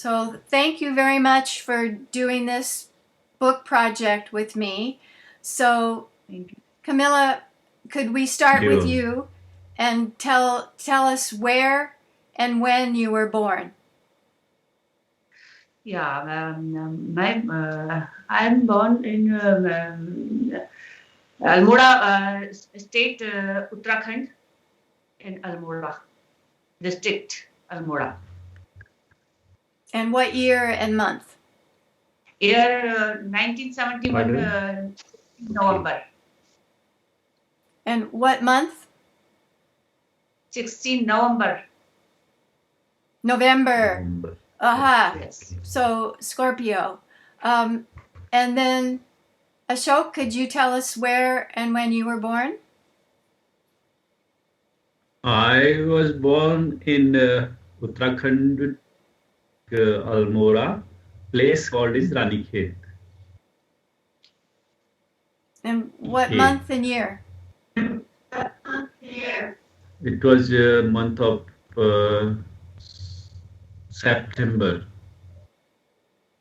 So thank you very much for doing this book project with me. So Thank you. Camilla, could we start with You. you and tell us where and when you were born? Yeah, I'm born in Almora state, Uttarakhand, in Almora district, Almora. And what year and month? Year 1971, November. And what month? 16 November. November. November. Aha. Yes. So Scorpio. And then Ashok, could you tell us where and when you were born? I was born in Uttarakhand, Almora, place called is Ranikhet. And what Okay. month and year? It was month of September.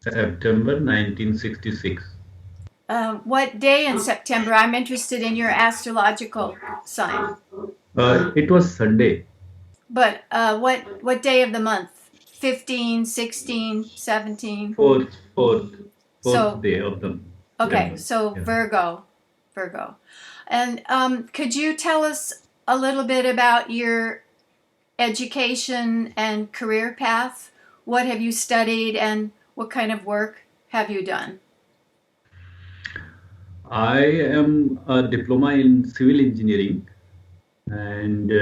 September 1966. What day in September? I'm interested in your astrological sign. It was Sunday. But what day of the month? 15, 16, 17? Fourth So, day of the okay, September. so Yeah. Virgo. And could you tell us a little bit about your education and career path? What have you studied and what kind of work have you done? I am a diploma in civil engineering and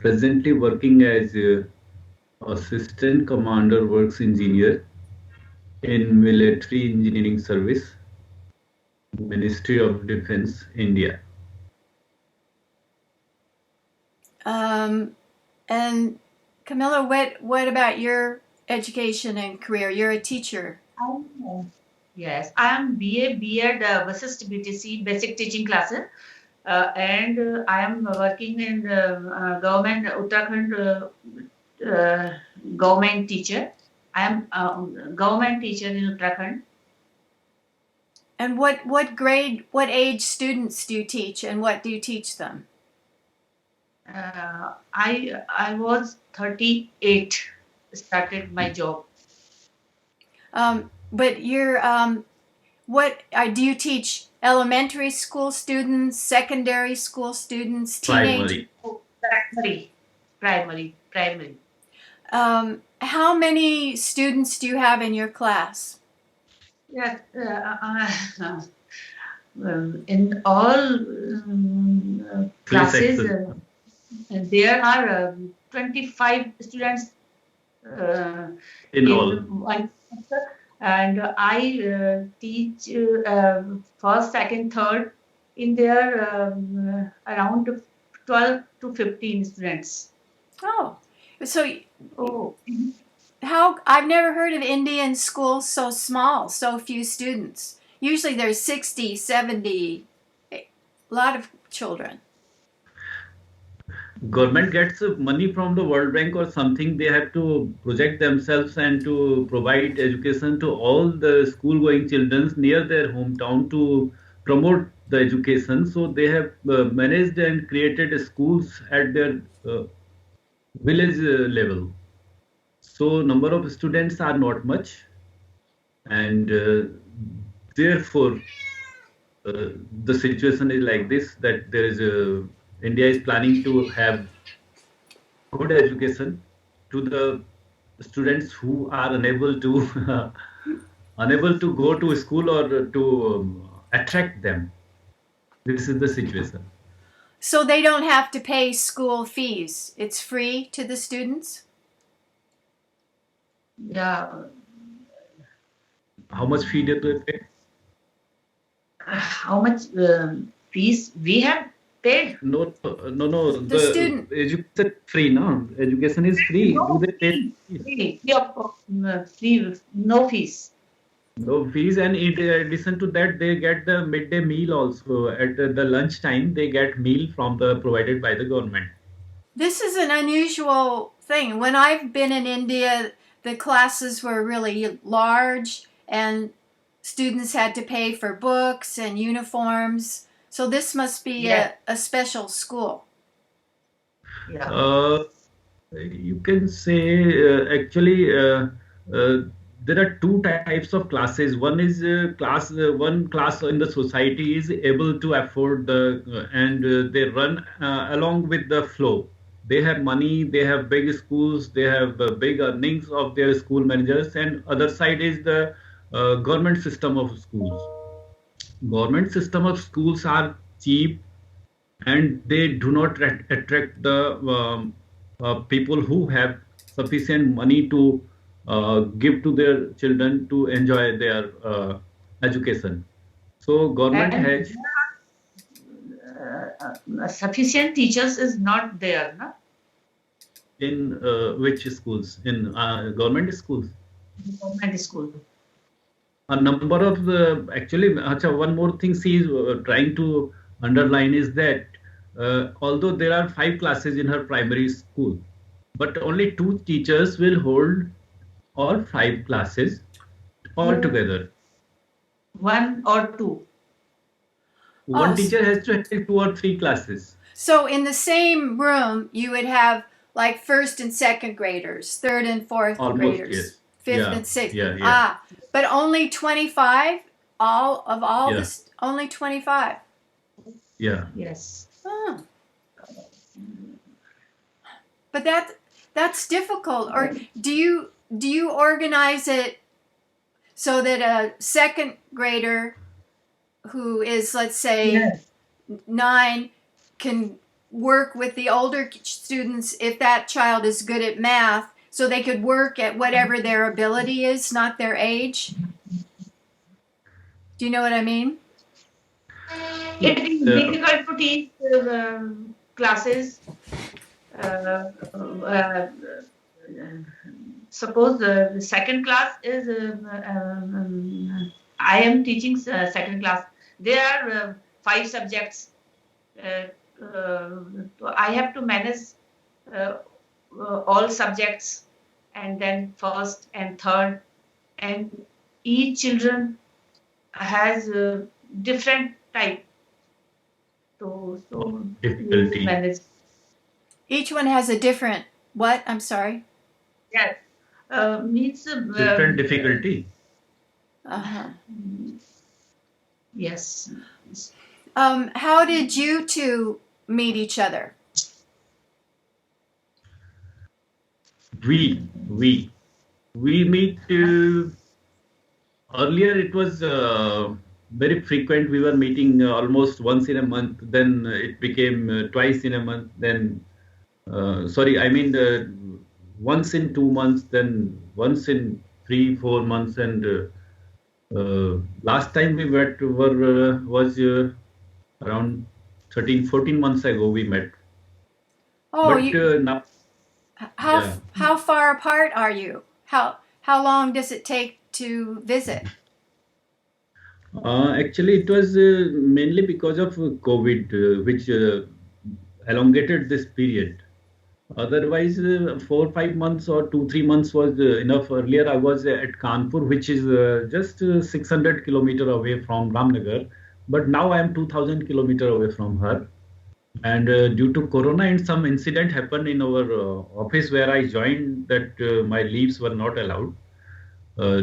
presently working as assistant commander works engineer in military engineering service, Ministry of Defense, India. And Camilla, what about your education and career? You're a teacher. Yes, I am BA, B.Ed, Vasist BTC, basic teaching classes. And I am working in the government, Uttarakhand government teacher. I am government teacher in Uttarakhand. And what grade, what age students do you teach, and what do you teach them? I was 38, started my job. But you're what do you teach? Elementary school students, secondary school students, teenage? Primary. How many students do you have in your class? Yes, in all classes, there are 25 students In all. one semester, and I teach first, second, third in there around 12 to 15 students. Oh, so Oh, how I've never heard of Indian schools so small, so few students. Usually there's 60, 70, a lot of children. Government gets money from the World Bank or something. They have to project themselves and to provide education to all the school-going children near their hometown to promote the education. So they have managed and created schools at their village level. So number of students are not much, and therefore the situation is like this, that there is India is planning to have good education to the students who are unable to unable to go to school or to attract them. This is the situation. So they don't have to pay school fees. It's free to the students? yeah. How much fee do they pay? How much fees we have paid? No. The student. Education free, no? Education is free. No, Do they pay? free, free, no fees. No fees, and in addition to that, they get the midday meal also. At the lunch time, they get meal from the provided by the government. This is an unusual thing. When I've been in India, the classes were really large and students had to pay for books and uniforms. So this must be Yes. a special school. Yeah. You can say actually there are two types of classes. One is one class in the society is able to afford and they run along with the flow. They have money, they have big schools, they have big earnings of their school managers, and other side is the government system of schools. Government system of schools are cheap and they do not attract the people who have sufficient money to give to their children to enjoy their education. So government And has sufficient teachers is not there, no? in which schools? In government schools. Government school. A number of the actually, acha, one more thing she is trying to underline is that although there are 5 classes in her primary school, but only 2 teachers will hold all 5 classes altogether. One or two. One Oh, teacher has to handle 2 or 3 classes. so in the same room, you would have like first and second graders, third and fourth Almost, graders, yes. fifth Yeah, and sixth. yeah, yeah, Ah, but only 25, all yeah, this, only 25. yeah. Yes. Huh. But that's difficult. Or do you organize it so that a second grader who is, let's say, Yes. 9 can work with the older students if that child is good at math, so they could work at whatever their ability is, not their age? Do you know what I mean? It is difficult to teach classes. Suppose the second class is I am teaching second class. There are 5 subjects. I have to manage all subjects, and then first and third, and each children has a different type. So you Difficulty. manage. Each one has a different what? I'm sorry. Yes. Means Different difficulty. Uh-huh. yes. How did you two meet each other? We meet earlier. It was very frequent. We were meeting almost once in a month. Then it became twice in a month. Then sorry, I mean once in 2 months. Then once in 3-4 months. And last time we met was around 13-14 months ago. We met. Oh, But you now, how yeah. how far apart are you? How long does it take to visit? Actually, it was mainly because of COVID, which elongated this period. Otherwise, 4-5 months or 2-3 months was enough. Earlier, I was at Kanpur, which is just 600 kilometer away from Ramnagar, but now I am 2,000 kilometer away from her. And due to Corona and some incident happened in our office where I joined, that my leaves were not allowed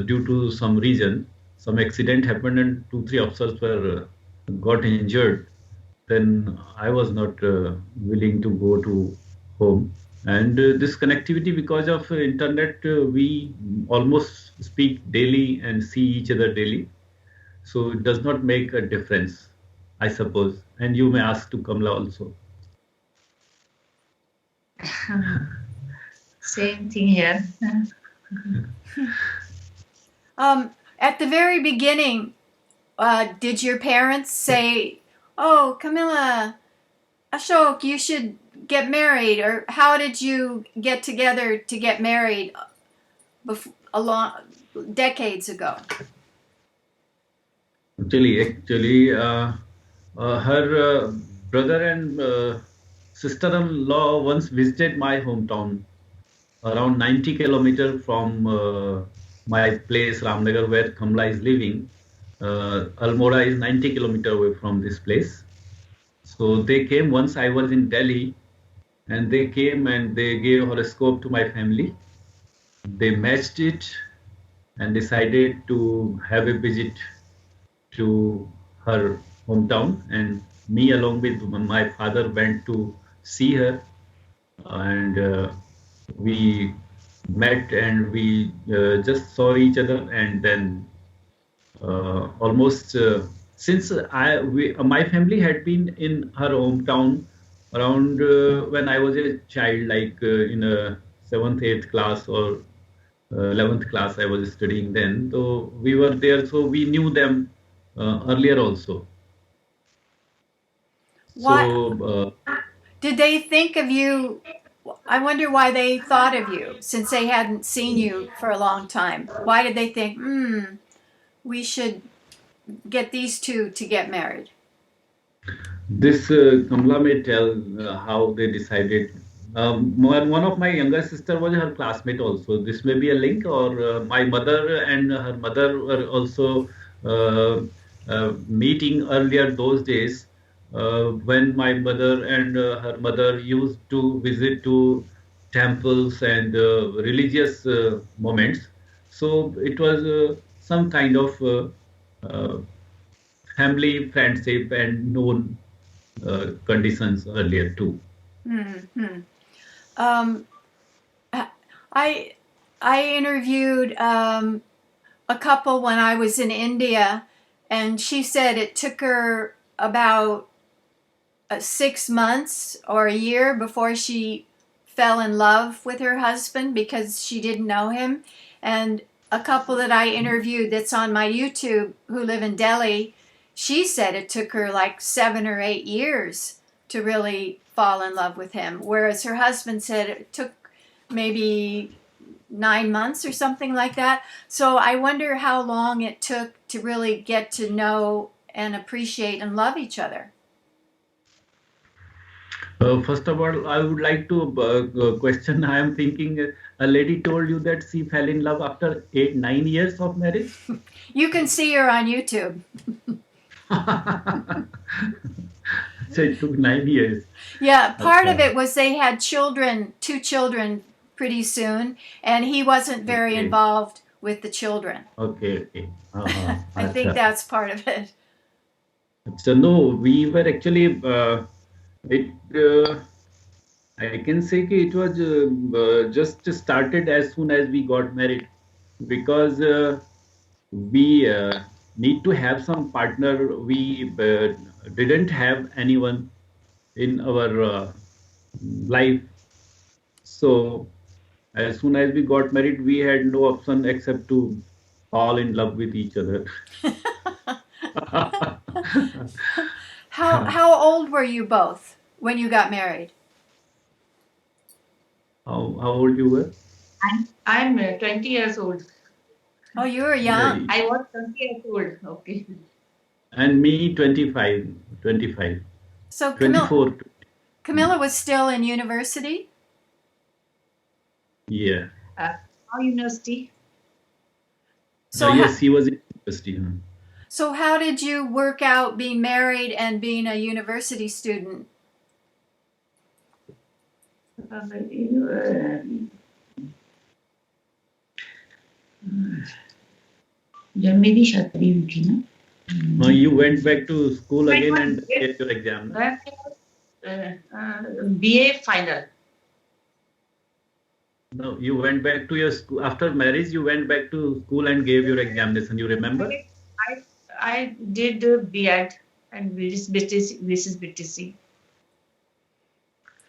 due to some reason. Some accident happened and 2-3 officers were got injured. Then I was not willing to go to home. And this connectivity, because of internet, we almost speak daily and see each other daily. So it does not make a difference, I suppose. And you may ask to Kamla also. Same thing here. At the very beginning, did your parents say, "Oh, Kamala, Ashok, you should get married," or how did you get together to get married decades ago? Actually, her brother and sister-in-law once visited my hometown, around 90 kilometers from my place, Ramnagar, where Kamala is living. Almora is 90 kilometers away from this place. So they came once I was in Delhi, and they came and they gave horoscope to my family. They matched it and decided to have a visit to her hometown. And me, along with my father, went to see her, and we met and we just saw each other, and then almost since my family had been in her hometown around when I was a child, like in a seventh, eighth class or 11th class I was studying then. So we were there, so we knew them earlier also. What So did they think of you? I wonder why they thought of you since they hadn't seen you for a long time. Why did they think, we should get these two to get married? this Kamala may tell how they decided. One of my younger sister was her classmate also. This may be a link, or my mother and her mother were also meeting earlier those days when my mother and her mother used to visit to temples and religious moments. So it was some kind of family friendship and known conditions earlier too. Hmm. Um, I I interviewed a couple when I was in India, and she said it took her about 6 months or a year before she fell in love with her husband because she didn't know him. And a couple that I interviewed that's on my YouTube who live in Delhi, she said it took her like 7 or 8 years to really fall in love with him, whereas her husband said it took maybe 9 months or something like that. So I wonder how long it took to really get to know and appreciate and love each other. First of all, I would like to question. I am thinking a lady told you that she fell in love after 8, 9 years of marriage. You can see her on YouTube. So it took 9 years. Yeah, part of Okay. it was they had children, 2 children pretty soon, and he wasn't very Okay. involved with the children. Okay. Okay. I think Acha. that's part of it. So no, we were actually it. I can say that it was just started as soon as we got married, because we need to have some partner. We didn't have anyone in our life. So as soon as we got married, we had no option except to fall in love with each other. How old were you both when you got married? How old you were? I'm 20 years old. Oh, you were Yeah, young. I was 20 years old. Okay. and me 25, 25, So 24. Camilla was still in university. Yeah. How university? So Yes, he was in university. so how did you work out being married and being a university student? जब मेरी शादी हुई थी ना You went back to school again and gave your exam. BA final. No, you went back to your school after marriage. You went back to school and gave your examination. You remember? I did B.Ed and Mrs. BTC.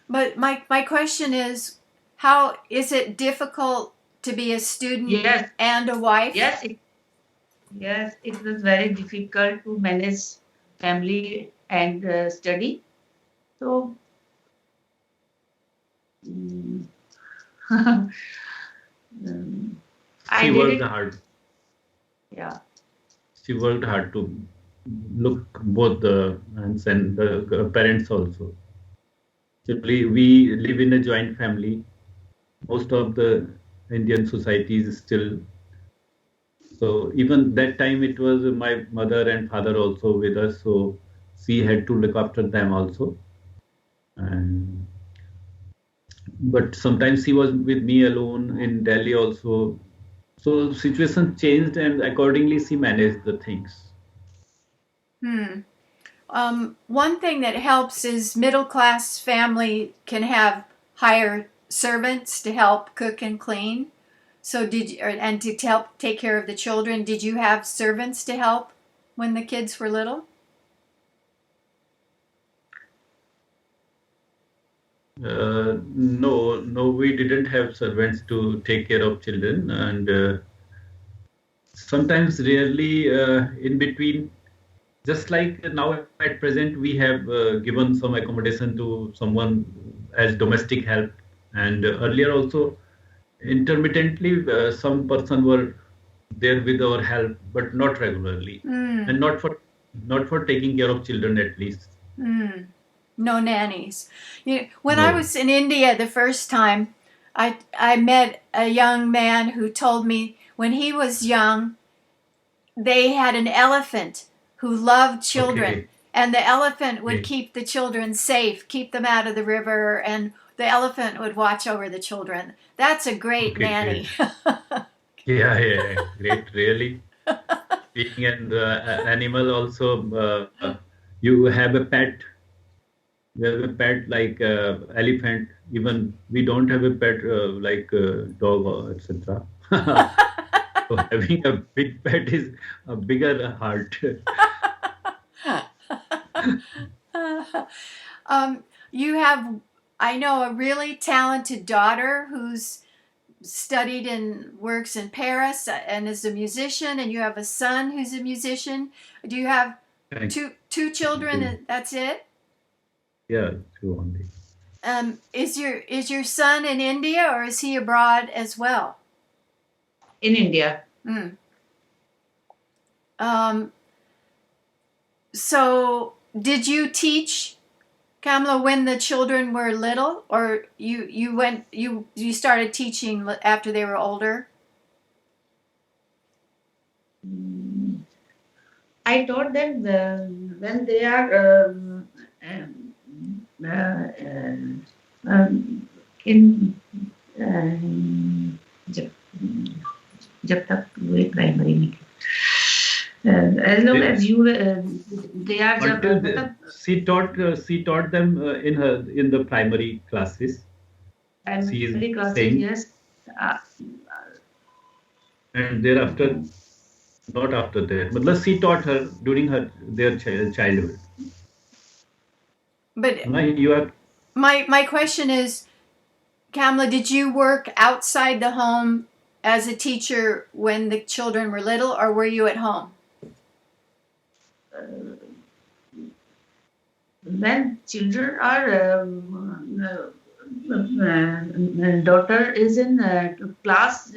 But my question is, how is it difficult to be a student Yes. and a wife? Yes, it was very difficult to manage family and study. So, I She did worked it. hard. Yeah. She worked hard to look both the parents and the parents also. Simply, we live in a joint family, most of the Indian societies still. So even that time, it was my mother and father also with us. So she had to look after them also. And but sometimes she was with me alone in Delhi also. So situation changed, and accordingly she managed the things. Hmm. One thing that helps is middle class family can have hire servants to help cook and clean. So and to help take care of the children. Did you have servants to help when the kids were little? No, no, we didn't have servants to take care of children, and sometimes rarely in between. Just like now at present, we have given some accommodation to someone as domestic help, and earlier also intermittently some person were there with our help, but not regularly, Mm, and not for taking care of children at least. mm. No nannies. When I No. was in India the first time, I met a young man who told me when he was young they had an elephant who loved children, Okay. and the elephant would Okay. keep the children safe, keep them out of the river, and the elephant would watch over the children. That's a great Okay. nanny. Great. Yeah. Yeah. Yeah. Great. Really. Being an animal also, you have a pet. You have a pet like elephant. Even we don't have a pet like dog or etc. So having a big pet is a bigger heart. You have, I know, a really talented daughter who's studied and works in Paris and is a musician, and you have a son who's a musician. Do you have Thank two children? you. And that's it. Yeah, true only. Is your son in India or is he abroad as well? In India. Mm. Um, so did you teach Kamala when the children were little, or you started teaching after they were older? Mm, I taught them when they are um, in जब जब तक वे primary में as long as Yes. you they are जब Until मतलब she taught them in the primary classes. She is primary classes, saying, yes. uh, and thereafter, not after that. But she taught her during their childhood. But No, you are my question is, Kamala, did you work outside the home as a teacher when the children were little, or were you at home? when children are daughter is in class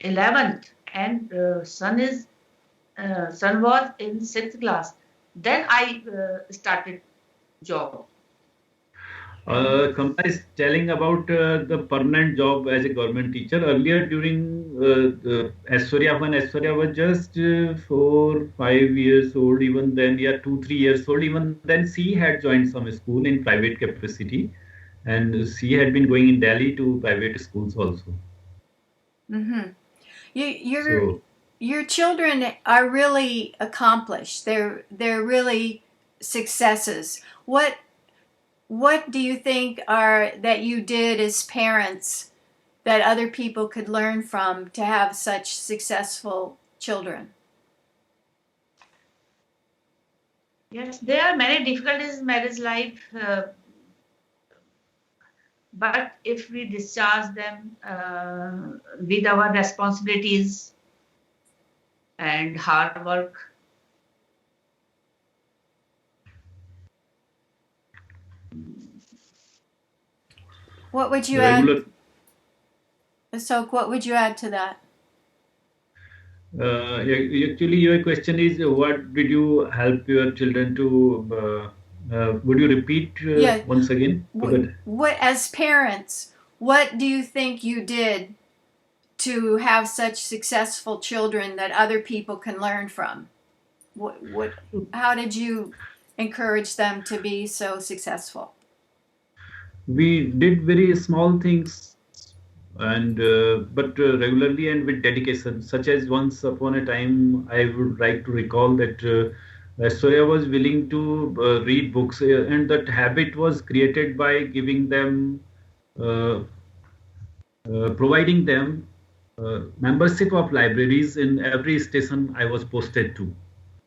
11th and son was in 6th class, then I started job. And Kamala is telling about the permanent job as a government teacher. Earlier, during Aishwarya, when Aishwarya was just 4, 5 years old, even then, yeah, 2, 3 years old, even then, she had joined some school in private capacity, and she had been going in Delhi to private schools also. Mm-hmm. You, your So, your children are really accomplished. They're really successes. What do you think are that you did as parents that other people could learn from to have such successful children? yes, there are many difficulties in marriage life, but if we discharge them with our responsibilities and hard work, What would you add, regular. Asok? What would you add to that? Actually, your question is what did you help your children to? Would you repeat Yeah. once again? What, as parents, what do you think you did to have such successful children that other people can learn from? How did you encourage them to be so successful? We did very small things, and but regularly and with dedication. Such as once upon a time, I would like to recall that Astoria was willing to read books, and that habit was created by giving them, uh, providing them membership of libraries in every station I was posted to.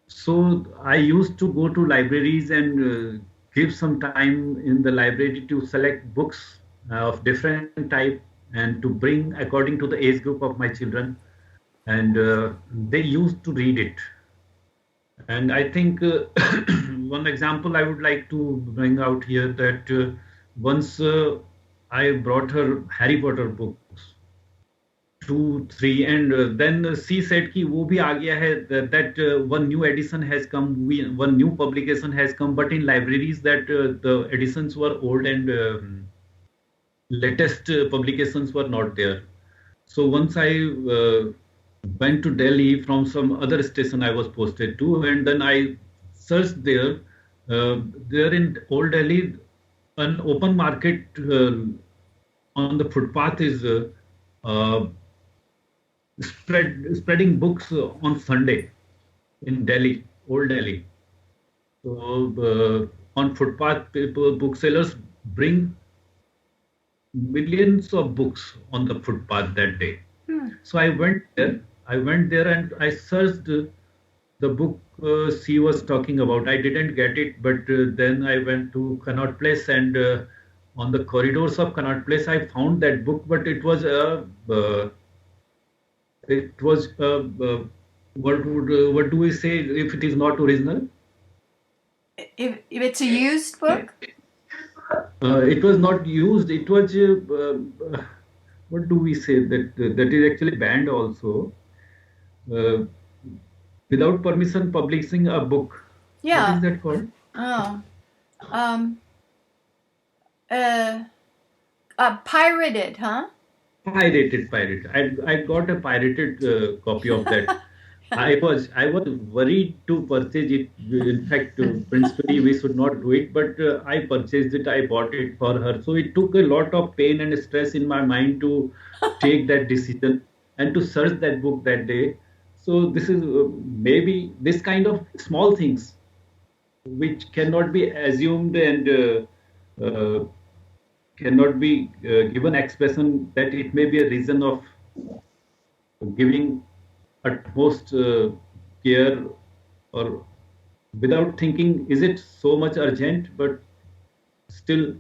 So I used to go to libraries and give some time in the library to select books of different type and to bring according to the age group of my children. And they used to read it. And I think one example I would like to bring out here that once I brought her Harry Potter books, 2, 3, and then she said कि वो भी आ गया है that one new edition has come, one new publication has come, but in libraries that the editions were old and latest publications were not there. So once I went to Delhi from some other station I was posted to, and then I searched there. There in Old Delhi, an open market on the footpath is uh, spreading books on Sunday in Delhi, Old Delhi. So on footpath, people, booksellers bring millions of books on the footpath that day. So I went there. I went there and I searched the book she was talking about. I didn't get it, but then I went to Connaught Place and on the corridors of Connaught Place, I found that book, but it was what do we say if it is not original? If it's a used book? It was not used. It was what do we say that is actually banned also. Uh, Without permission publishing a book. What Yeah. is that called? Oh. Um, uh, Pirated, huh? Pirated. I got a pirated copy of that. I was worried to purchase it. In fact, principally we should not do it, but I purchased it. I bought it for her. So it took a lot of pain and stress in my mind to take that decision and to search that book that day. So this is maybe this kind of small things which cannot be assumed and cannot be given expression that it may be a reason of giving utmost care or without thinking, is it so much urgent? But still,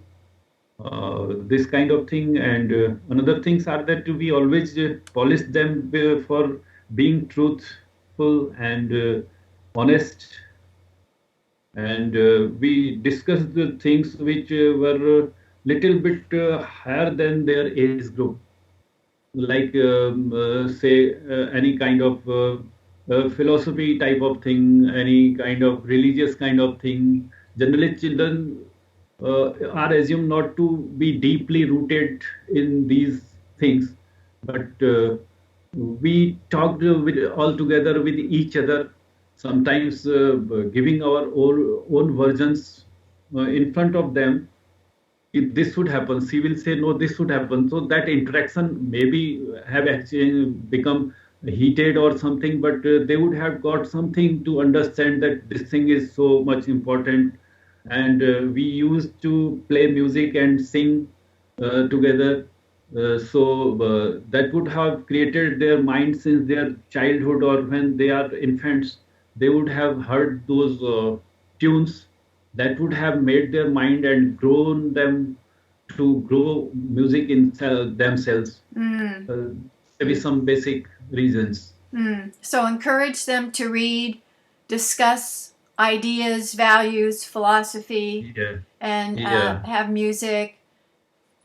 this kind of thing and another things are that we always polish them for being truthful and honest, and we discussed the things which were little bit higher than their age group, like say any kind of philosophy type of thing, any kind of religious kind of thing. Generally, children are assumed not to be deeply rooted in these things, but we talked with all together with each other, sometimes giving our own versions in front of them. If this would happen, she will say, no, this would happen. So that interaction maybe have actually become heated or something, but they would have got something to understand that this thing is so much important. And we used to play music and sing together. So that would have created their mind since their childhood or when they are infants. They would have heard those tunes that would have made their mind and grown them to grow music in themselves. Maybe some basic reasons. So encourage them to read, discuss ideas, values, philosophy, Yeah, and yeah, have music.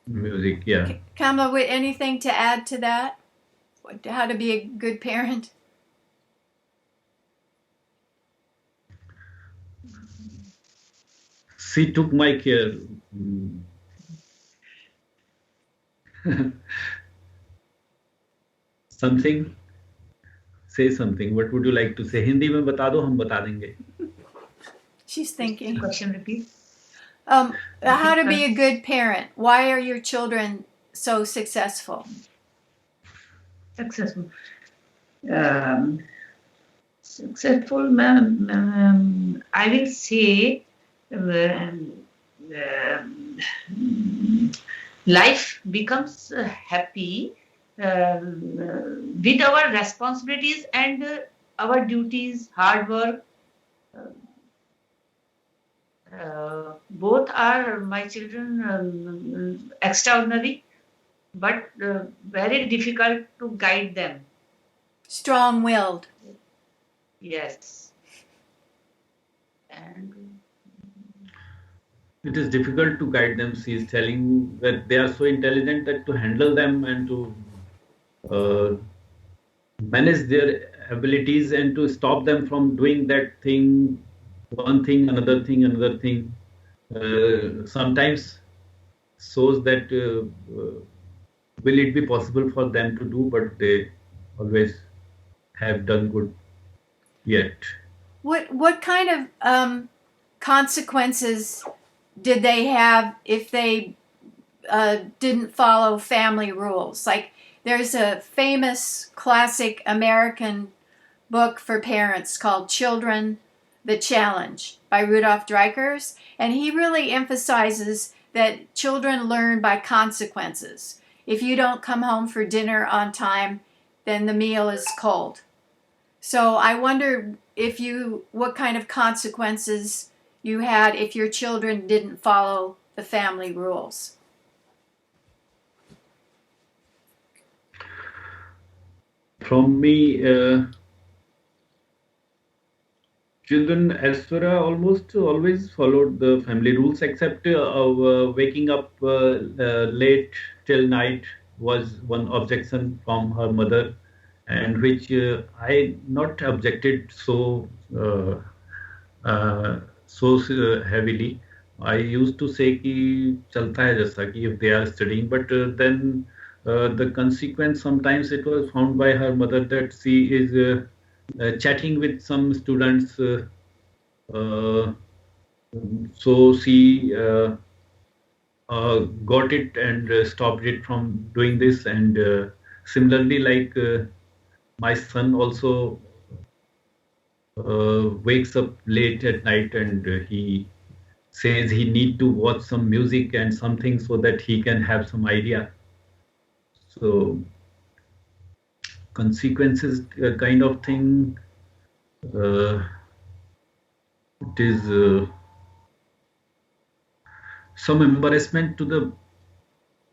music. Yeah. Kamala, with anything to add to that? How to be a good parent? She took my care. Mm. Something, say something. What would you like to say? Hindi में बता दो, हम बता देंगे. She's Please thinking. question repeat. How to be a good parent. Why are your children so successful? Successful. Successful, ma'am. I will say life becomes happy with our responsibilities and our duties, hard work. Both are my children extraordinary, but very difficult to guide them. Strong-willed. Yes. And It is difficult to guide them. She is telling that they are so intelligent that to handle them and to manage their abilities and to stop them from doing that thing, one thing, another thing, another thing. Sometimes shows that will it be possible for them to do, but they always have done good yet. What kind of consequences did they have if they didn't follow family rules? Like, there's a famous classic American book for parents called Children, the Challenge by Rudolph Dreikurs, and he really emphasizes that children learn by consequences. If you don't come home for dinner on time, then the meal is cold. So I wonder what kind of consequences you had if your children didn't follow the family rules. From me, children elsewhere almost always followed the family rules, except waking up late till night was one objection from her mother, and which I not objected so heavily. I used to say कि चलता है जैसा कि if they are studying, but then the consequence sometimes it was found by her mother that she is chatting with some students. So she got it and stopped it from doing this. And similarly, like my son also wakes up late at night and he says he need to watch some music and something so that he can have some idea. So consequences kind of thing, it is some embarrassment to the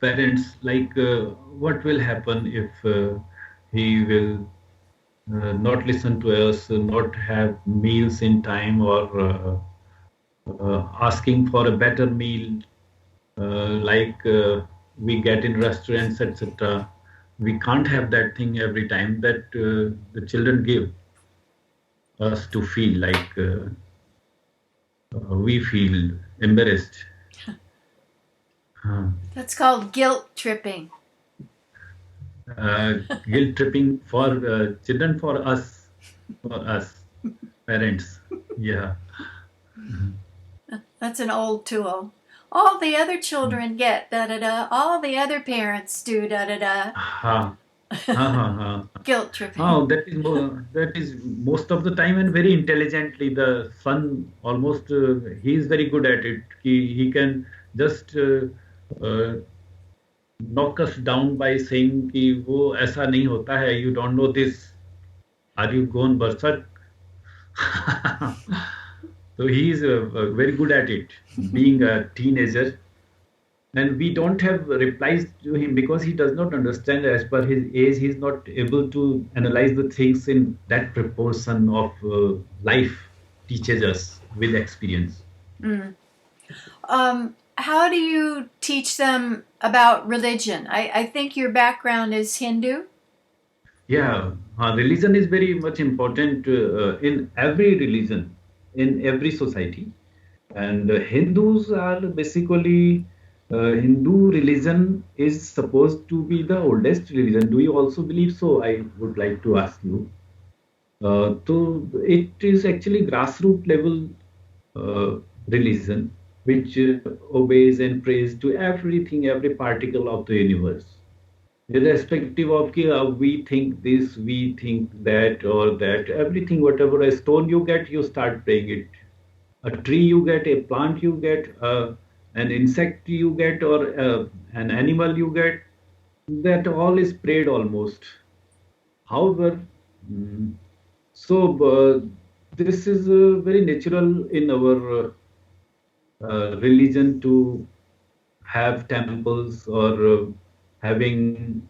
parents, like what will happen if he will not listen to us, not have meals in time, or asking for a better meal like we get in restaurants, etc. We can't have that thing every time that the children give us to feel like we feel embarrassed. That's called guilt tripping. Guilt tripping for children, for us parents. Yeah. That's an old tool. All the other children get da-da-da. All the other parents do da-da-da. Guilt tripping. Oh, that is most of the time and very intelligently. The son almost he is very good at it. He can just knock us down by saying कि वो ऐसा नहीं होता है. You don't know this. Are you gone berserk? So he is very good at it, being a teenager. And we don't have replies to him because he does not understand. As per his age, he is not able to analyze the things in that proportion of life teaches us with experience. How do you teach them about religion? I think your background is Hindu. Yeah, religion is very much important in every religion, in every society. And Hindus are basically Hindu religion is supposed to be the oldest religion. Do you also believe so? I would like to ask you. So it is actually grassroots level religion which obeys and prays to everything, every particle of the universe. Irrespective of ki, we think this, we think that, or that, everything, whatever a stone you get, you start praying it. A tree you get, a plant you get, an insect you get, or an animal you get, that all is prayed almost. However, mm, so this is very natural in our religion to have temples or having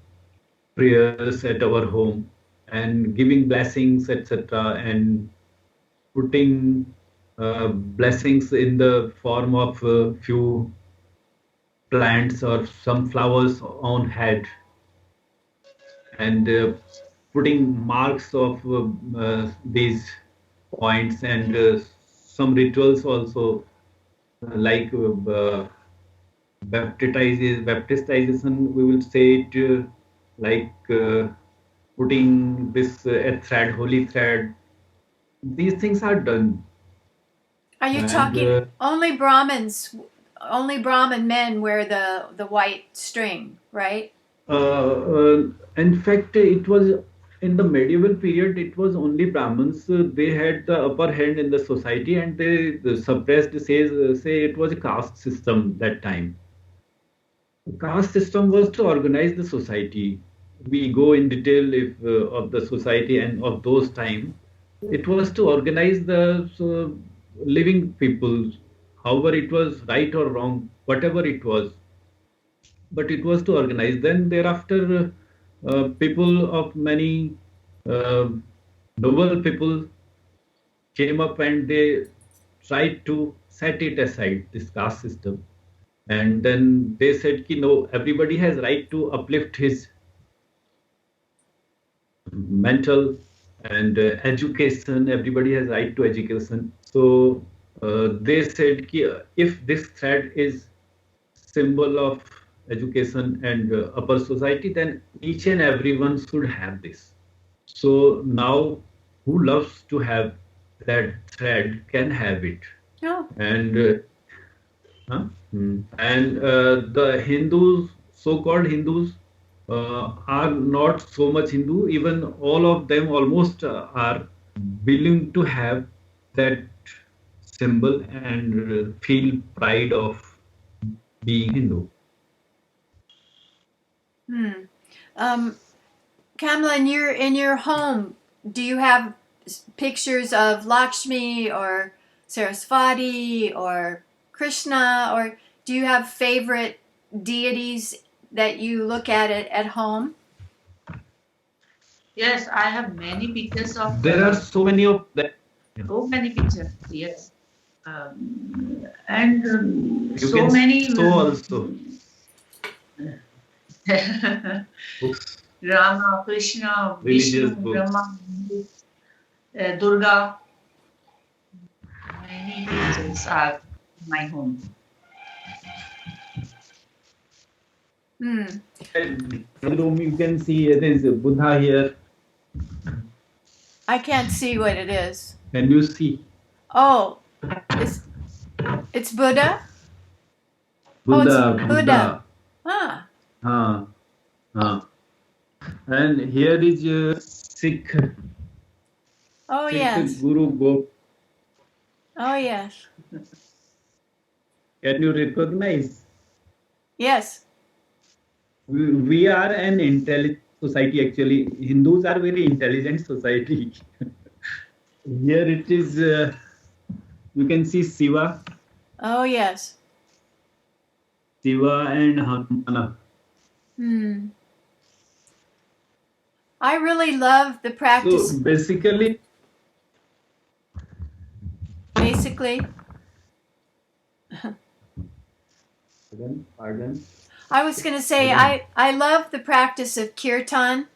prayers at our home and giving blessings, etc., and putting blessings in the form of few plants or some flowers on head and putting marks of these points and some rituals also like baptization, we will say it like putting this a thread, holy thread. These things are done, Are you and talking only Brahmins? Only Brahmin men wear the white string, right? in fact, it was in the medieval period. It was only Brahmins. They had the upper hand in the society, and they suppressed. Say it was a caste system that time. Caste system was to organize the society. We go in detail if of the society and of those time. It was to organize the living people, however it was right or wrong, whatever it was, but it was to organize. Then thereafter, people of many uh, noble people came up and they tried to set it aside, this caste system. And then they said, ki, no, everybody has right to uplift his mental and education. Everybody has right to education. So they said, ki, if this thread is symbol of education and upper society, then each and everyone should have this. So now, who loves to have that thread can have it. No. And and the Hindus, so-called Hindus, are not so much Hindu. Even all of them almost are willing to have that symbol and feel pride of being Hindu. Kamala, in your home, do you have pictures of Lakshmi or Saraswati or Krishna, or do you have favorite deities that you look at home? Yes, I have many pictures of. There are so many of them. So many pictures. Yes, and You so can many. so also. Books, Rama, Krishna, religious Vishnu, books. Brahma, Durga. Many pictures are in my home. Hmm. In the room you can see there is a Buddha here. I can't see what it is. Can you see? Oh, it's Buddha? Oh, Buddha, it's Buddha. Buddha. Ah. And here is Sikh. Oh, Sikh yes. Guru Gop. Oh, yes. Can you recognize? Yes. We are an intelligent society actually. Hindus are very intelligent society. Here it is, you can see Shiva. Oh, yes. Shiva and Hanumana. I really love the practice. So basically, pardon. I was going to say, I love the practice of kirtan,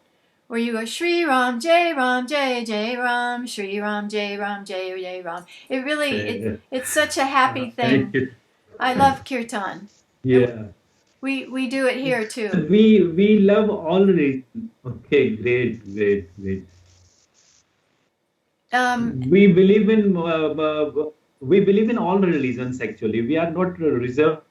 where you go Shri Ram, Jai Ram, Jai Jai Ram, Shri Ram, Jai Ram, Jai Jai Ram. It really it's such a happy Thank thing. you. I love kirtan. Yeah. We do it here too. We love all religions. Okay, great. Um, We believe in we believe in all religions actually. We are not reserved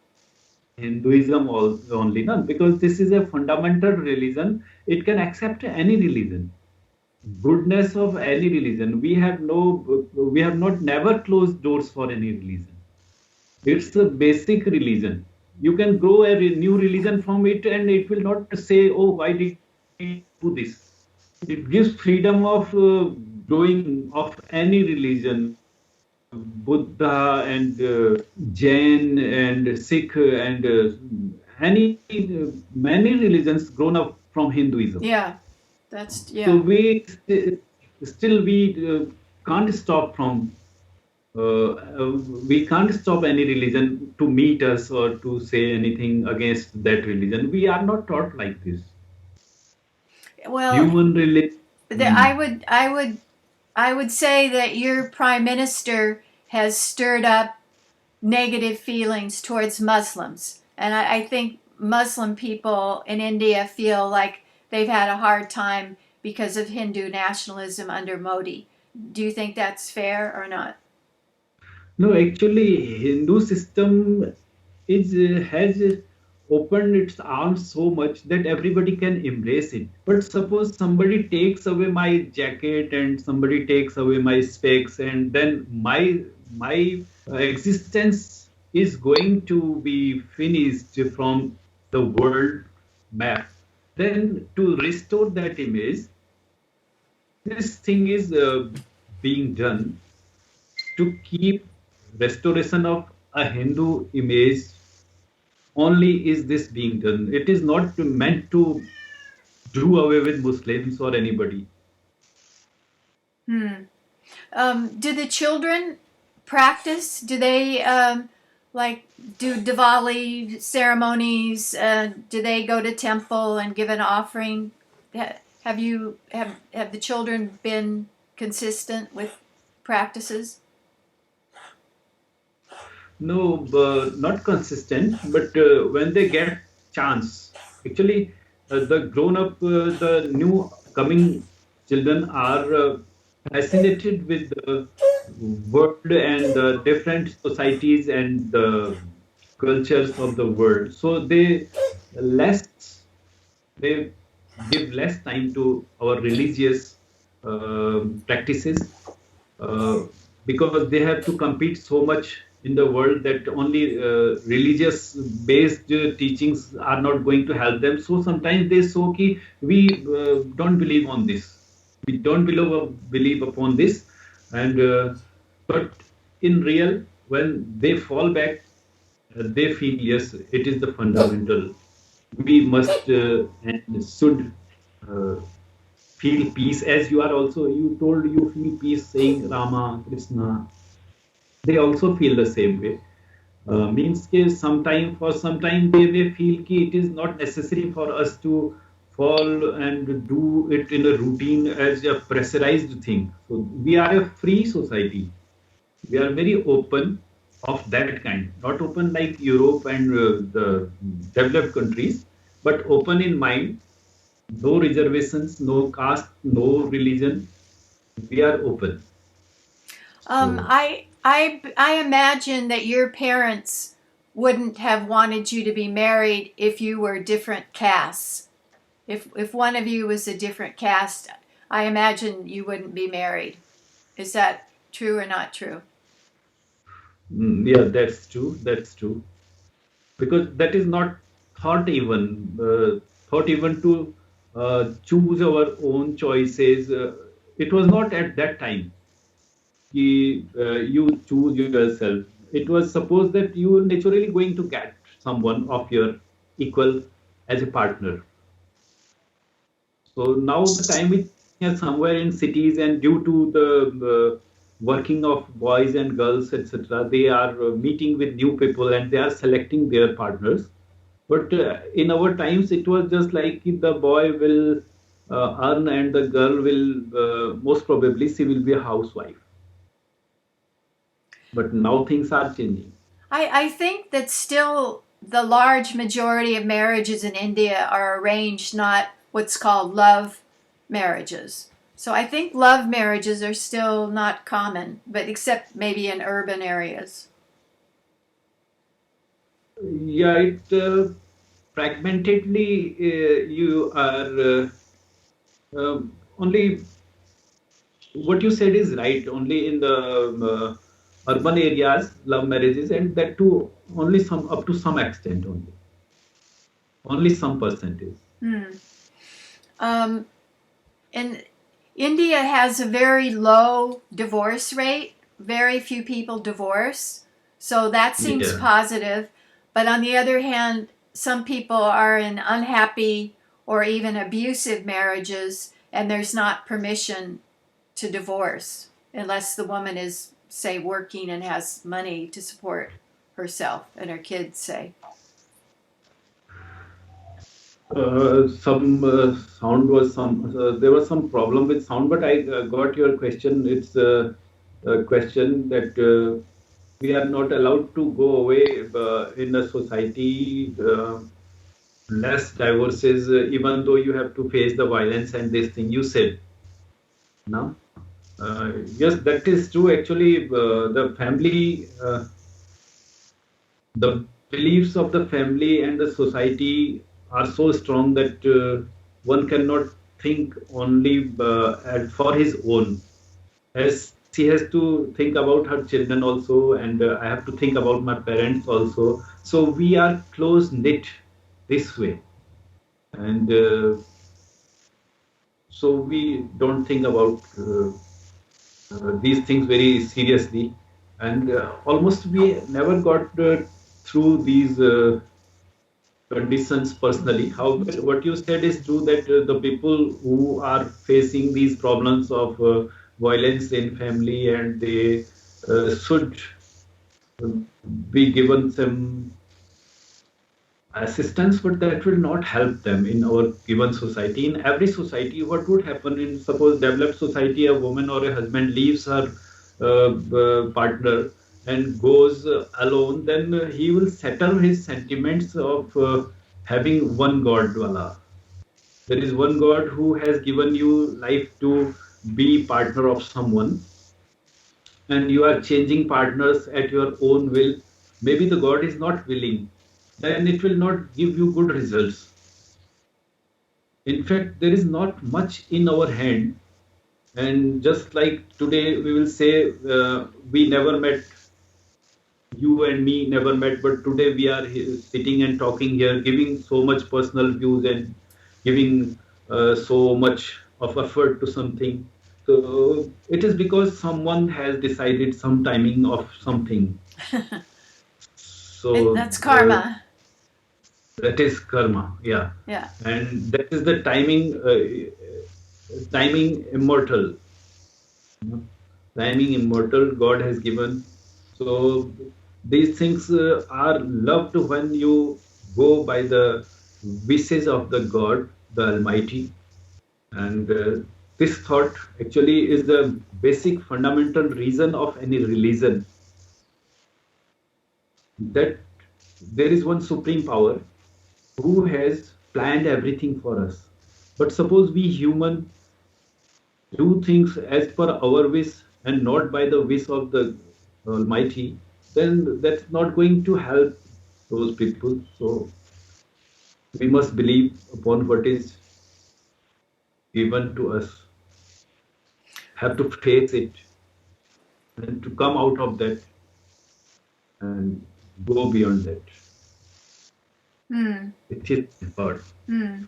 Hinduism only, no, because this is a fundamental religion. It can accept any religion, goodness of any religion. We have not never closed doors for any religion. It's a basic religion. You can grow a new religion from it, and it will not say, "Oh, why did you do this?" It gives freedom of growing of any religion, Buddha and Jain and Sikh and any many religions grown up from Hinduism. yeah, So yeah. still we can't stop from we can't stop any religion to meet us or to say anything against that religion. We are not taught like this. Well, Human religion. I would say that your prime minister has stirred up negative feelings towards Muslims, and I think Muslim people in India feel like they've had a hard time because of Hindu nationalism under Modi. Do you think that's fair or not? No, actually, Hindu system is has opened its arms so much that everybody can embrace it. But suppose somebody takes away my jacket and somebody takes away my specs, and then my existence is going to be finished from the world map. Then to restore that image, this thing is being done to keep restoration of a Hindu image. Only is this being done. It is not meant to do away with Muslims or anybody. Hmm. Do the children practice? Do they like do Diwali ceremonies? Do they go to temple and give an offering? Have the children been consistent with practices? No, not consistent, but when they get chance, actually, the grown up, the new coming children are fascinated with the world and the different societies and the cultures of the world. So less they give less time to our religious practices uh, because they have to compete so much in the world that only religious based teachings are not going to help them. So sometimes they so ki we don't believe on this, we don't believe upon this, and but in real when they fall back, they feel yes, it is the fundamental. We must and should uh, feel peace, as you are also, you told you feel peace saying Rama, Krishna. They also feel the same way. Means ke sometime for some time they may feel ki it is not necessary for us to fall and do it in a routine as a pressurized thing. So we are a free society. We are very open of that kind, not open like Europe and the developed countries, but open in mind, no reservations, no caste, no religion. We are open. So, I imagine that your parents wouldn't have wanted you to be married if you were different castes. If one of you was a different caste, I imagine you wouldn't be married. Is that true or not true? yeah, that's true. That's true. Because that is not thought even to choose our own choices. It was not at that time. You choose yourself. It was supposed that you were naturally going to get someone of your equal as a partner. So now the time is somewhere in cities, and due to the working of boys and girls, etc., they are meeting with new people and they are selecting their partners. But in our times, it was just like the boy will earn, and the girl will most probably she will be a housewife. But now things are changing. I think that still the large majority of marriages in India are arranged, not what's called love marriages. So I think love marriages are still not common, but except maybe in urban areas. Yeah, it fragmentedly you are only what you said is right. Only in the urban areas, love marriages, and that too only some up to some extent only some percentage. Hmm. Um, and India has a very low divorce rate. Very few people divorce. So that seems Yeah. positive. But on the other hand, some people are in unhappy or even abusive marriages, and there's not permission to divorce unless the woman is, say, working and has money to support herself and her kids, say. Some sound was some there was some problem with sound, but I got your question. It's a question that we are not allowed to go away in a society. Less divorces, even though you have to face the violence and this thing you said. Now, yes, that is true. Actually, the family, the beliefs of the family and the society are so strong that one cannot think only for his own. As she has to think about her children also, and I have to think about my parents also. So we are close knit this way, and so we don't think about these things very seriously, and almost we never got through these conditions personally. However, what you said is true that the people who are facing these problems of violence in family, and they should uh, be given some assistance, but that will not help them in our given society. In every society, what would happen in suppose developed society, a woman or a husband leaves her partner and goes alone, then he will settle his sentiments of having one God, wala. There is one God who has given you life to be partner of someone, and you are changing partners at your own will. Maybe the God is not willing, then it will not give you good results. In fact, there is not much in our hand. And just like today, we will say, we never met, you and me never met, but today we are sitting and talking here, giving so much personal views and giving so much of effort to something. So it is because someone has decided some timing of something. So That's karma. that is karma, yeah. Yeah. And that is the timing immortal. You know, timing immortal God has given. So these things are loved when you go by the wishes of the God, the Almighty. And this thought actually is the basic fundamental reason of any religion, that there is one supreme power who has planned everything for us. But suppose we human do things as per our wish and not by the wish of the Almighty, then that's not going to help those people. So we must believe upon what is given to us, have to face it, and to come out of that and go beyond that. Hmm. It is God. Hmm.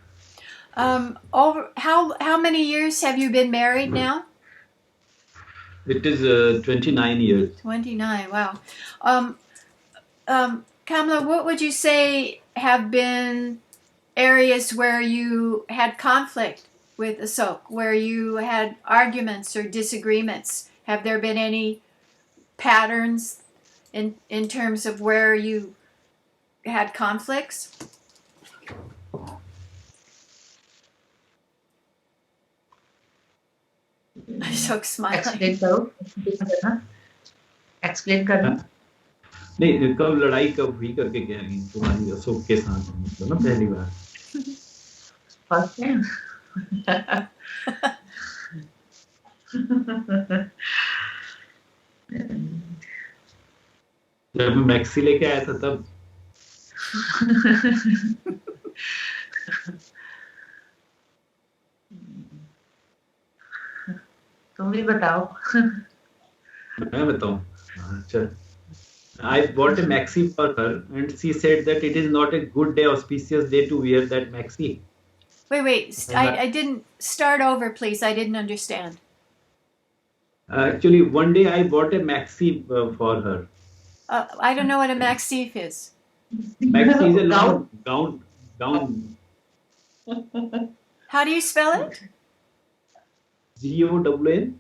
Over how many years have you been married now? It is 29 years. 29. Wow. Um, Kamala, what would you say have been areas where you had conflict with Ashok, where you had arguments or disagreements? Have there been any patterns in terms of where you had conflicts? Ashok smiling. Explain करो explain करना नहीं, कब लड़ाई कब हुई करके कह रही हैं तुम्हारी अशोक के साथ, मतलब ना पहली बार? फर्स्ट टाइम जब मैं मैक्सी लेके आया था तब। तुम भी बताओ मैं बताऊं? अच्छा, I bought a maxi for her and she said that it is not a good day, auspicious day to wear that maxi. Wait. And I didn't start over, please. I didn't understand. actually, one day I bought a maxi for her. I don't know what a maxif is. Maxi is a Gown? long gown. How do you spell it? GOWN.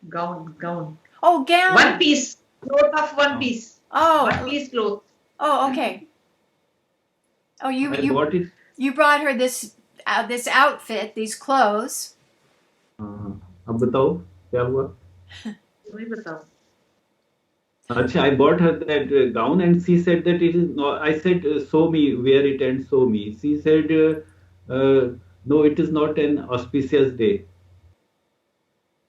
Gown Oh, gown. One piece cloth of one piece one Oh, piece cloth oh, okay. Oh, I you bought it. you brought her this outfit, these clothes. अब बताओ क्या हुआ? तुम ही बताओ Acha, I bought her that gown and she said that it is not. I said, sew me, wear it and sew me. She said, no, it is not an auspicious day.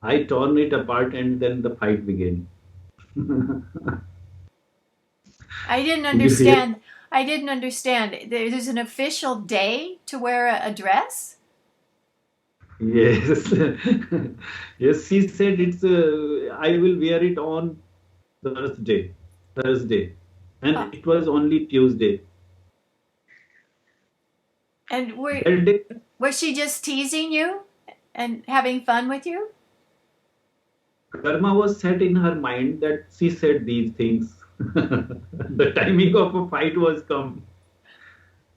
I torn it apart and then the fight began. I didn't Did you see it? understand. I didn't understand. There's an official day to wear a dress? Yes, yes. She said it's. I will wear it on Thursday, and Oh. it was only Tuesday. And That day, was she just teasing you and having fun with you? karma was set in her mind that she said these things. The timing of a fight was come.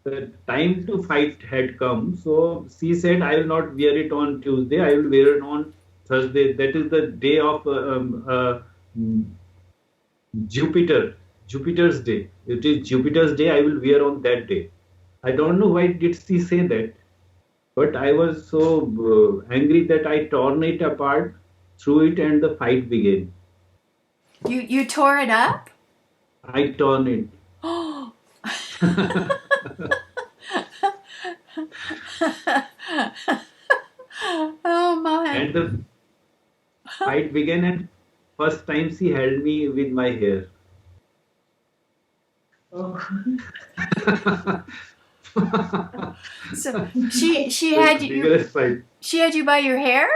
The time to fight had come. So she said, I will not wear it on Tuesday. I will wear it on Thursday. That is the day of Jupiter's day. It is Jupiter's day. I will wear on that day. I don't know why did she say that, but I was so angry that I torn it apart, threw it, and the fight began. You tore it up? I torn it. Oh. Oh my. And the fight began, and first time she held me with my hair. So she had you Vigorous fight. she had you by your hair?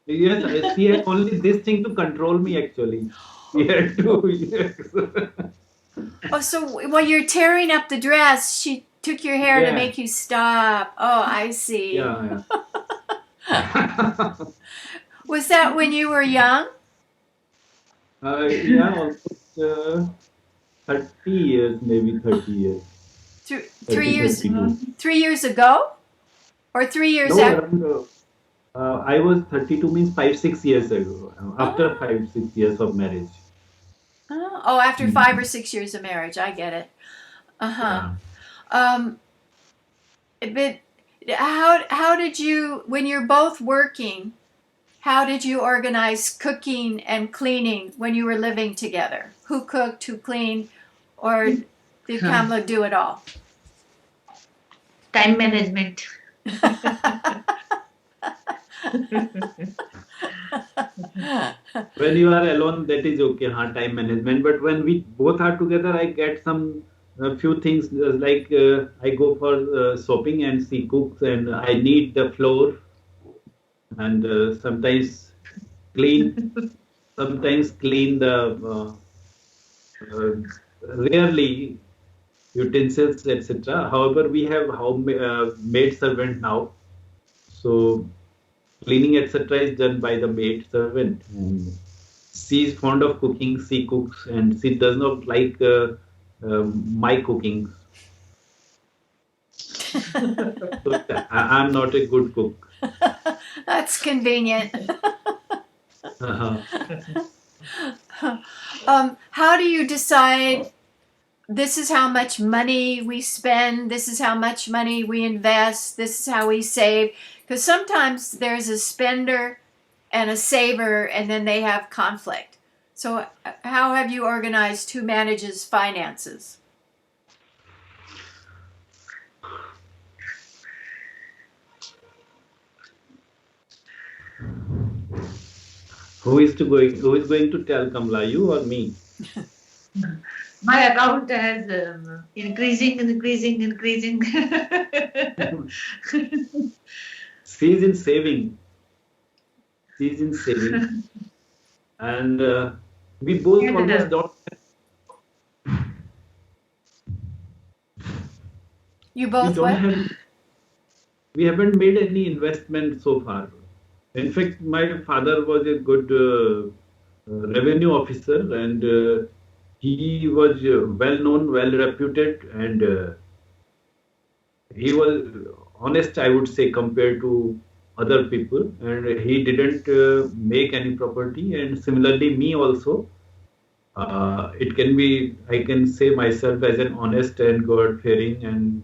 Yes, she had only this thing to control me actually. She had to, yes. Oh, so while you're tearing up the dress, she took your hair to Yeah. make you stop. Oh, I see. Yeah, Was that when you were young? yeah, almost 30 years, maybe 30 years. 3 years 32. 3 years ago? Or 3 years No, after? around, I was 32 means 5-6 years ago, after 5-6 years of marriage. Oh, after 5 or 6 years of marriage. I get it. Uh-huh. But how did you, when you're both working, how did you organize cooking and cleaning when you were living together? Who cooked, who cleaned, or did Kamala do it all? Time management When you are alone, that is okay, time management. But when we both are together, I get some few things like I go for shopping and she cooks, and I need the flour and sometimes clean the rarely utensils, etc. However, we have maid servant now, so cleaning etc. is done by the maid servant. And she is fond of cooking. She cooks, and she does not like my cooking. So I'm not a good cook. That's convenient. Uh-huh. How do you decide this is how much money we spend, this is how much money we invest, this is how we save. Because sometimes there's a spender and a saver, and then they have conflict. So, how have you organized who manages finances? Who is going to tell, Kamala, you or me? My account has increasing. She's in saving. She's in saving. And we both And, almost don't. You We both don't what? have. We haven't made any investment so far. In fact, my father was a good revenue officer, and he was well known, well reputed, and he was honest, I would say, compared to other people. And he didn't make any property. And similarly, me also. It can be, I can say myself as an honest and God-fearing and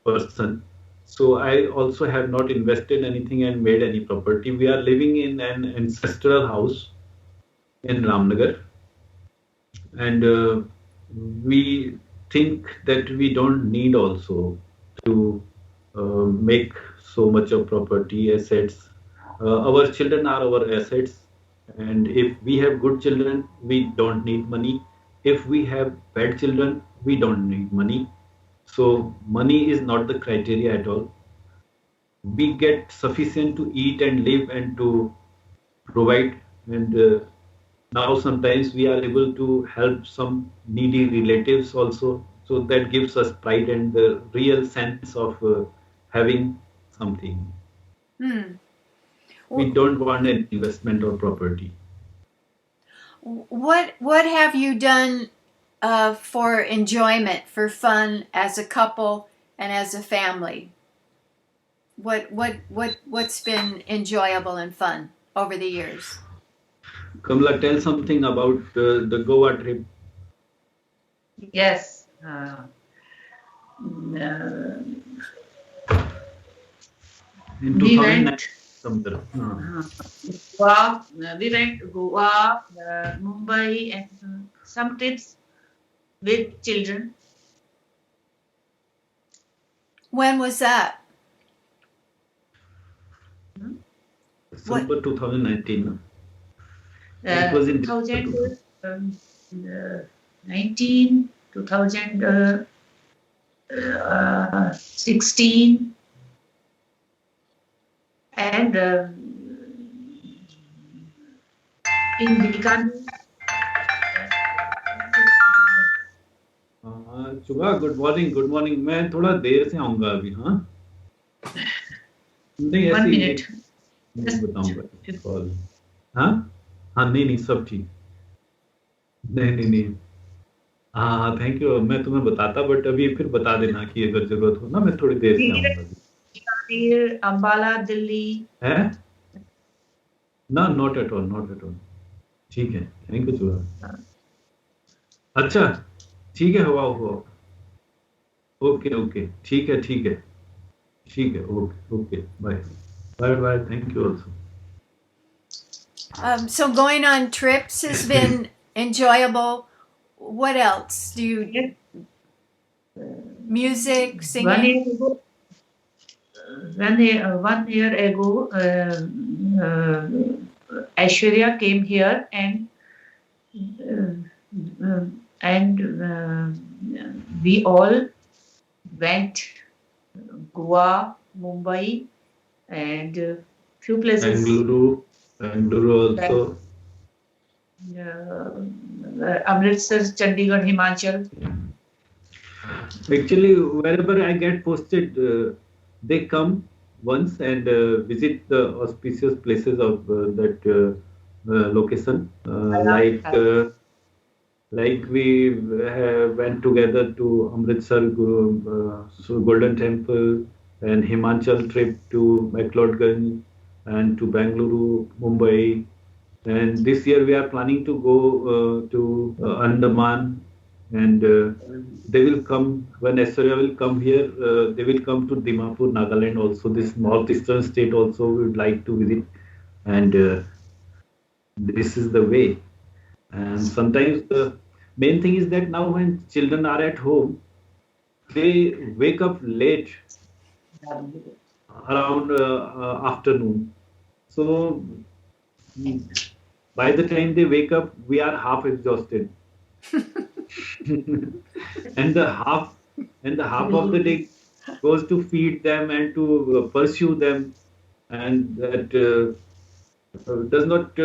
person. So I also have not invested anything and made any property. We are living in an ancestral house in Ramnagar, and we think that we don't need also to make so much of property assets. Our children are our assets, and if we have good children, we don't need money. If we have bad children, we don't need money. So money is not the criteria at all. We get sufficient to eat and live and to provide. And now sometimes we are able to help some needy relatives also. So that gives us pride and the real sense of having something. Hmm. We don't want an investment or property. What have you done for enjoyment, for fun as a couple and as a family? What's been enjoyable and fun over the years? Kamala, tell something about the Goa trip yes. in We 2009. went Somewhere. Goa, Goa, Mumbai, and some trips with children. When was that? December 2019. No? It was in December 2019, 2016, and in Bikaner. सुबह good morning मैं थोड़ा देर से आऊंगा अभी हाँ नहीं 1 ऐसे ही minute. नहीं बताऊंगा कॉल हाँ हाँ नहीं सब ठीक नहीं हाँ हाँ थैंक यू मैं तुम्हें बताता बट अभी फिर बता देना कि अगर जरूरत हो ना मैं थोड़ी देर से आऊंगा अभी Bikaner, Ambala, Delhi. है ना नॉट एट ऑल ठीक है थैंक यू सुबह अच्छा ठीक है हुआ ओके ठीक है okay bye thank you also So going on trips has been enjoyable. What else do you? Music, singing. 1 year ago, Aishwarya came here and we all went Goa, Mumbai, and few places. Bengaluru also. Amritsar, Chandigarh, Himachal. Actually, wherever I get posted, they come once and visit the auspicious places of that location. Like we went together to Amritsar Golden Temple and Himachal trip to McLeodganj and to Bengaluru, Mumbai. And this year we are planning to go to Andaman and they will come when Astoria will come here. They will come to Dimapur, Nagaland, also this northeastern state. Also, we would like to visit, and this is the way. And sometimes the main thing is that now when children are at home, they wake up late around afternoon. So by the time they wake up, we are half exhausted, and the half of the day goes to feed them and to pursue them, and that does not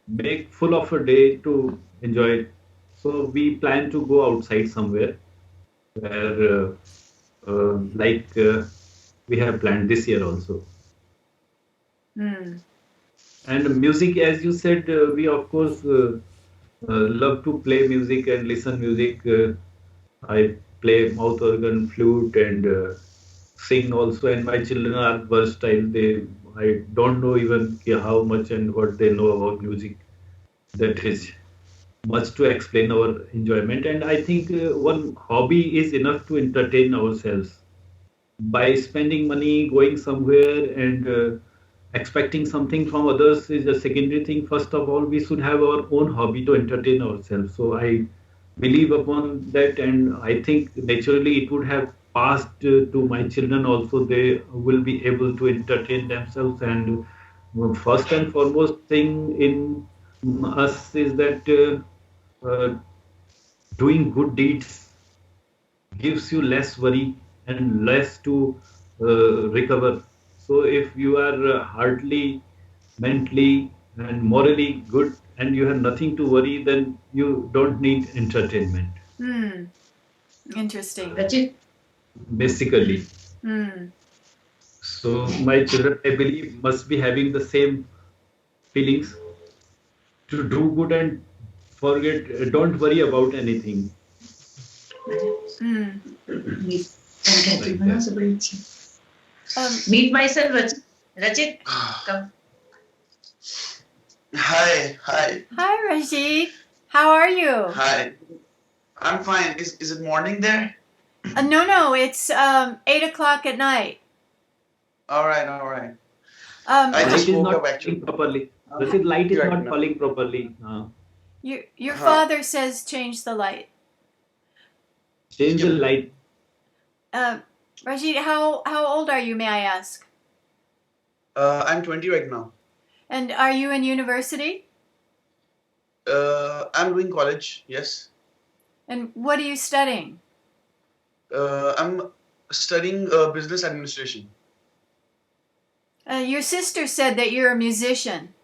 make full of a day to enjoy it. So we plan to go outside somewhere where, we have planned this year also. Hmm. And music, as you said, we of course love to play music and listen music. I play mouth organ, flute, and sing also. And my children are versatile. I don't know even how much and what they know about music. That is much to explain our enjoyment. And I think one hobby is enough to entertain ourselves. By spending money, going somewhere, and expecting something from others is a secondary thing. First of all, we should have our own hobby to entertain ourselves. So I believe upon that, and I think naturally it would have passed to my children also. They will be able to entertain themselves, and first and foremost thing in us is that doing good deeds gives you less worry and less to recover. So if you are hardly mentally and morally good and you have nothing to worry, then you don't need entertainment. Hmm. Interesting. Rachit, Basically. Hmm. So my children, I believe, must be having the same feelings to do good and forget, don't worry about anything Hmm. meet like that. meet myself, Rachit. Rachit, come. Hi, hi, Hi, Rashid. How are you? hi. I'm fine. Is it morning there? No, it's 8 o'clock at night. All right, all right. Um, I Light just is woke not up falling actually. properly. Rashid, light is Right not now. falling properly. your Huh. father says change the light. Change the Yep. light. Uh, Rashid, how old are you? May I ask? I'm 20 right now. And are you in university? I'm doing college. Yes. And what are you studying? I'm studying business administration. Your sister said that you're a musician.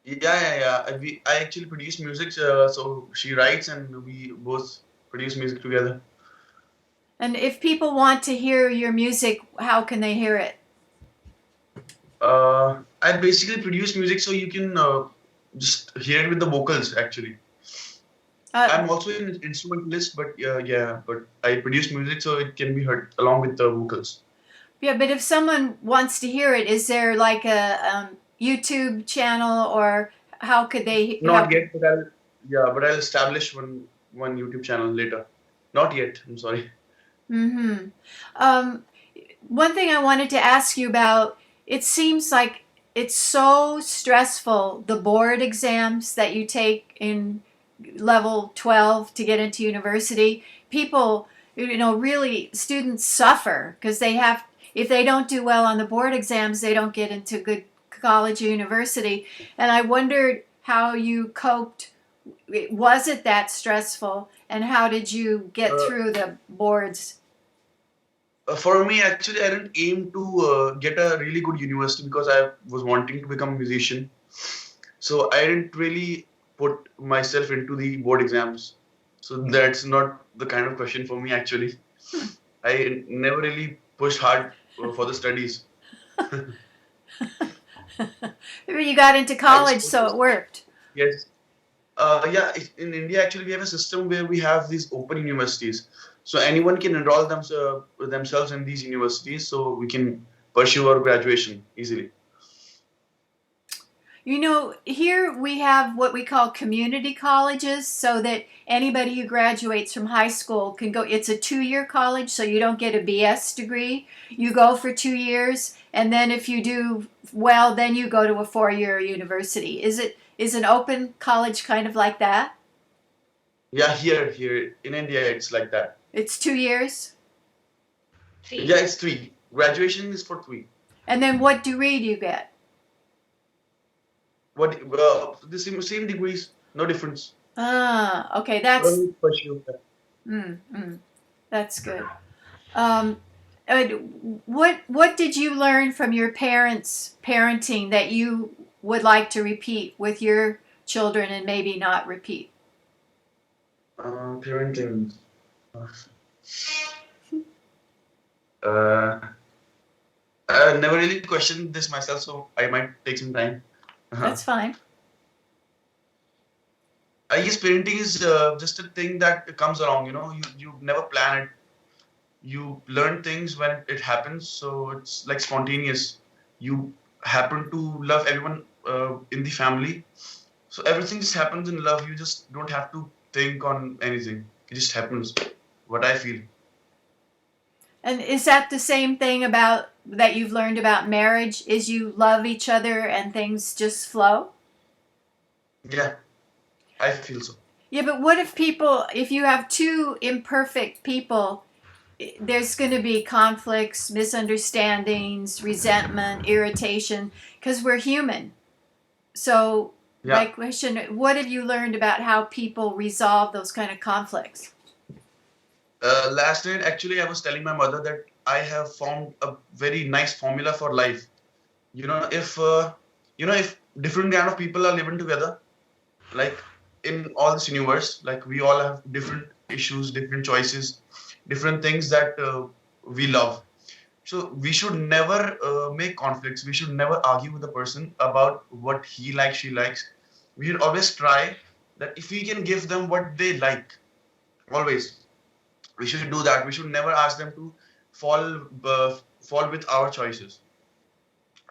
Yeah. I actually produce music. So she writes and we both produce music together. And if people want to hear your music, how can they hear it? I basically produce music so you can just hear it with the vocals actually. I'm also an instrumentalist, but but I produce music so it can be heard along with the vocals. Yeah, but if someone wants to hear it, is there like a YouTube channel, or how could they? Not yet, but I'll establish one YouTube channel later. Not yet. I'm sorry. Mm-hmm. One thing I wanted to ask you about, it seems like it's so stressful, the board exams that you take in level 12 to get into university. People, really students suffer because if they don't do well on the board exams, they don't get into good college or university. And I wondered how you coped. Was it that stressful? And how did you get Uh, through the boards? for me, actually, I didn't aim to get a really good university because I was wanting to become a musician. So I didn't really put myself into the board exams. So that's not the kind of question for me, actually. I never really pushed hard for the studies. You got into I just college, so it worked. yes. In India, actually, we have a system where we have these open universities. So anyone can enroll themselves in these universities so we can pursue our graduation easily. You know, here we have what we call community colleges, so that anybody who graduates from high school can go. It's a 2-year college, so you don't get a BS degree. You go for 2 years, and then if you do well, then you go to a 4-year university. Is an open college kind of like that? Yeah, here in India, it's like that. It's 2 years? Yeah, it's 3. Graduation is for 3. And then what degree do you get? What? The same degrees, no difference. Ah, okay, Pursue that. that's good. Um, what did you learn from your parents' parenting that you would like to repeat with your children and maybe not repeat? Parenting. Uh, I never really questioned this myself, so I might take some time. That's fine. I guess parenting is just a thing that comes along. You never plan it. You learn things when it happens, so it's like spontaneous. You happen to love everyone in the family, so everything just happens in love. You just don't have to think on anything. It just happens. What I feel. And is that the same thing about that you've learned about marriage? Is you love each other and things just flow? Yeah, I feel so. Yeah, but what if you have two imperfect people, there's going to be conflicts, misunderstandings, resentment, irritation, because we're human. So, my Yeah. question, what have you learned about how people resolve those kind of conflicts? Last night, actually, I was telling my mother that I have found a very nice formula for life. You know, if different kind of people are living together, like in all this universe, like we all have different issues, different choices, different things that we love. So we should never make conflicts. We should never argue with the person about what he likes, she likes. We should always try that if we can give them what they like, always we should do that. We should never ask them to fall fall with our choices,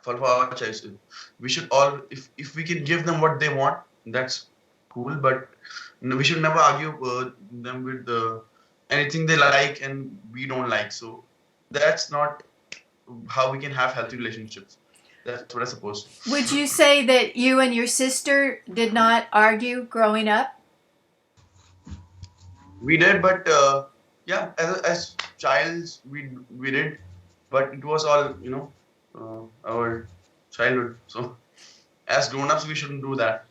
fall for our choices. We should all, if we can give them what they want, that's cool. But we should never argue them with anything they like and we don't like. So that's not how we can have healthy relationships. That's what I suppose. Would you say that you and your sister did not argue growing up? We did, but yeah, as childs we did, but it was all our childhood. So as grown-ups, we shouldn't do that.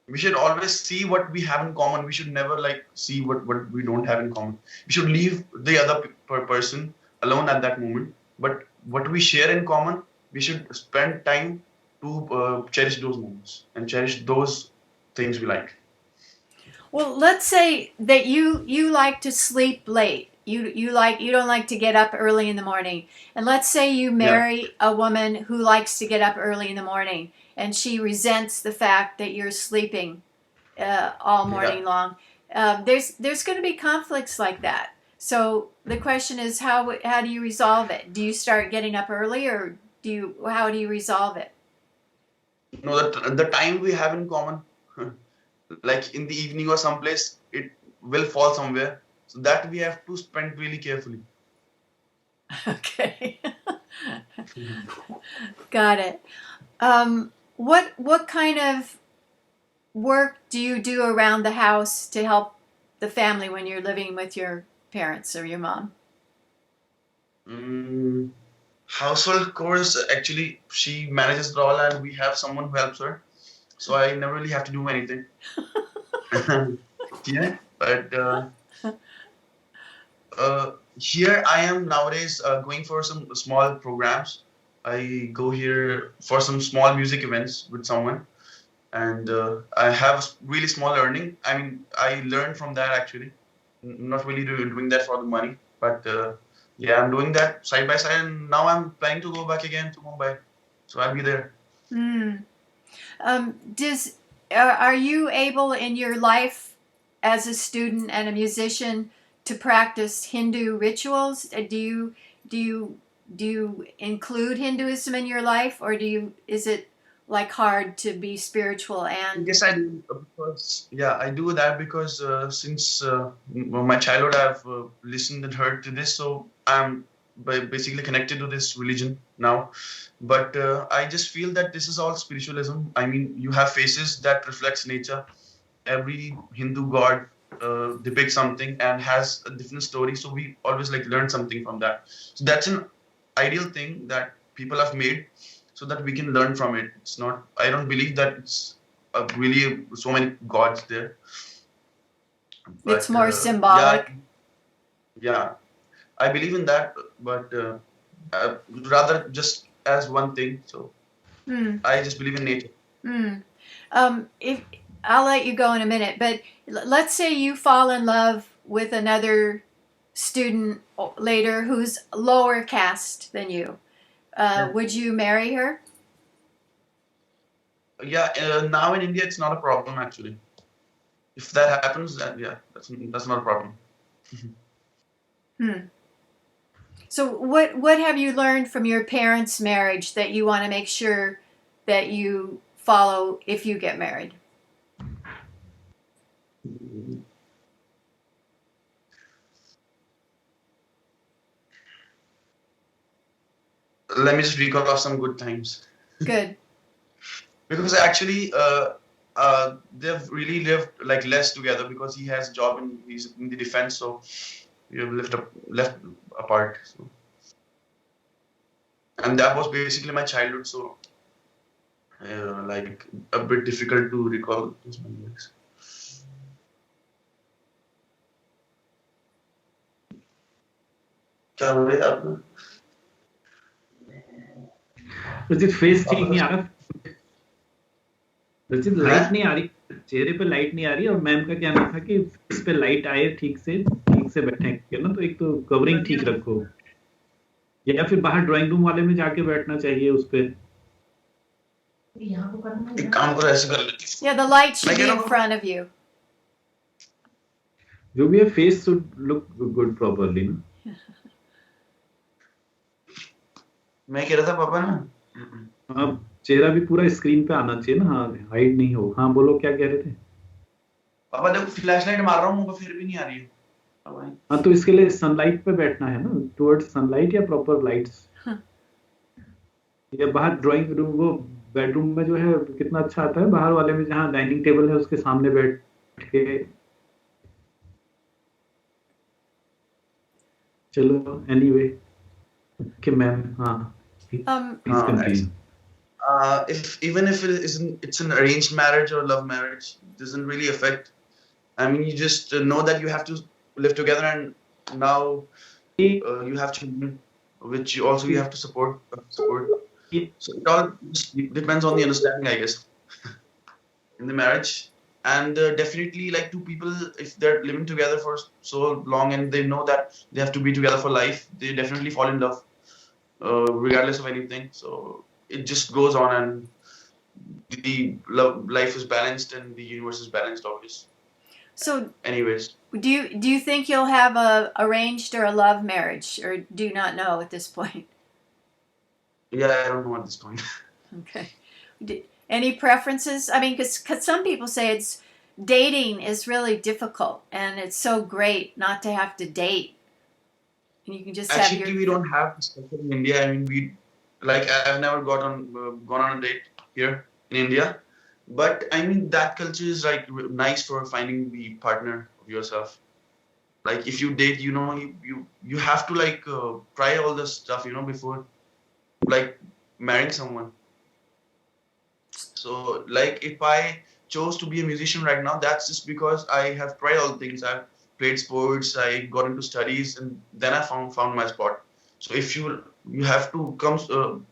We should always see what we have in common. We should never like see what we don't have in common. We should leave the other person alone at that moment. But what we share in common, we should spend time to cherish those moments and cherish those things we like. Well, let's say that you like to sleep late. You don't like to get up early in the morning. And let's say you Yeah, marry a woman who likes to get up early in the morning, and she resents the fact that you're sleeping all yeah. morning long. There's going to be conflicts like that. So the question is, how do you resolve it? Do you start getting up early, or how do you resolve it? No, the time we have in common, like in the evening or someplace, it will fall somewhere. So that we have to spend really carefully. Okay. Got it. What kind of work do you do around the house to help the family when you're living with your parents or your mom? Mm, Household chores, actually, she manages it all, and we have someone who helps her. So I never really have to do anything. Yeah, but here I am nowadays going for some small programs. I go here for some small music events with someone, and I have really small earning. I mean, I learned from that actually. Not really doing that for the money, but yeah, I'm doing that side by side, and now I'm planning to go back again to Mumbai, so I'll be there. Hmm. Does are you able in your life as a student and a musician to practice Hindu rituals? Do you do you include Hinduism in your life, or is it like hard to be spiritual and Yes, I do because I do that because since my childhood, I've listened and heard to this, so I'm basically connected to this religion now. But I just feel that this is all spiritualism. I mean, you have faces that reflects nature. Every Hindu god depicts something and has a different story, so we always like learn something from that. So that's an ideal thing that people have made so that we can learn from it. It's not. I don't believe that it's really so many gods there. it's But more symbolic? yeah, I believe in that. But rather just as one thing. So Hmm. I just believe in nature. Hmm. If I'll let you go in a minute, but let's say you fall in love with another student later who's lower caste than you. Would you marry her? Yeah, now in India, it's not a problem actually. If that happens, then that's not a problem. Hmm. So what have you learned from your parents' marriage that you want to make sure that you follow if you get married? Let me just recall of some good times. Good. Because actually they've really lived like less together because he has a job and he's in the defense, so we have left apart. So, and that was basically my childhood, so like a bit difficult to recall those memories. क्या हो रहा है आपने? रचित face ठीक नहीं आ रहा, रचित हाँ? लाइट नहीं आ रही, चेहरे पे लाइट नहीं आ रही, और मैम का कहना था कि फेस पे लाइट आए ठीक से बैठे ना, तो एक तो कवरिंग ठीक रखो, या फिर बाहर ड्राइंग रूम वाले में जाके बैठना चाहिए उस पे। एक काम करो ऐसे कर लेते हैं। Yeah, the light should मैं be कह in रहा हूँ front of you. जो भी है face should look good properly ना। मैं कह रहा था पापा ना, हाँ, चेहरा भी पूरा स्क्रीन पे आना चाहिए ना, हाँ हाइड नहीं हो। हाँ बोलो, क्या कह रहे थे? पापा देखो फ्लैश लाइट मार रहा हूँ मुझे फिर भी नहीं आ रही है। हाँ, तो इसके लिए सनलाइट पे बैठना है ना, टुवर्ड्स सनलाइट या प्रॉपर लाइट्स। या बाहर ड्राइंग रूम, वो बेडरूम में जो है कितना अच्छा आता है, बाहर वाले में जहाँ डाइनिंग टेबल है उसके सामने बैठ के। चलो एनीवे, कि मैम, हाँ please continue. If it's an arranged marriage or love marriage, it doesn't really affect. I mean, you just know that you have to live together, and now you have children, which you have to support. So it all just depends on the understanding, I guess, in the marriage. And definitely, like two people, if they're living together for so long and they know that they have to be together for life, they definitely fall in love, regardless of anything. So it just goes on, and the life is balanced and the universe is balanced, obviously. So Anyways, do you think you'll have a arranged or a love marriage, or do you not know at this point? yeah, I don't know at this point. Okay. Any preferences? I mean, because some people say dating is really difficult, and it's so great not to have to date, and you can just have Actually, we don't have this culture in India. I mean, I've never gone on a date here in India, but I mean that culture is like nice for finding the partner of yourself. Like if you date, you have to try all this stuff, before like marrying someone. So like if I chose to be a musician right now, that's just because I have tried all things. I've played sports, I got into studies, and then I found my spot. So if you have to come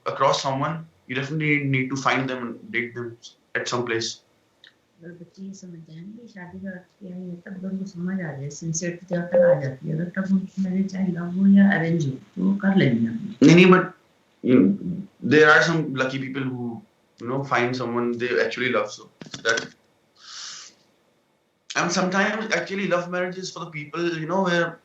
across someone, you definitely need to find them and date them at some place. अगर बच्चे ये समझ जाएंगे शादी का अर्थ क्या है, तब उनको समझ आ जाए, सिंसियरिटी तो अकल आ जाती है। अगर तब उनको मैंने चाहे लव हो या अरेंज हो तो वो कर लेंगे। नहीं, but there are some lucky people who find someone they actually love. So that, and sometimes actually love marriage is for the people where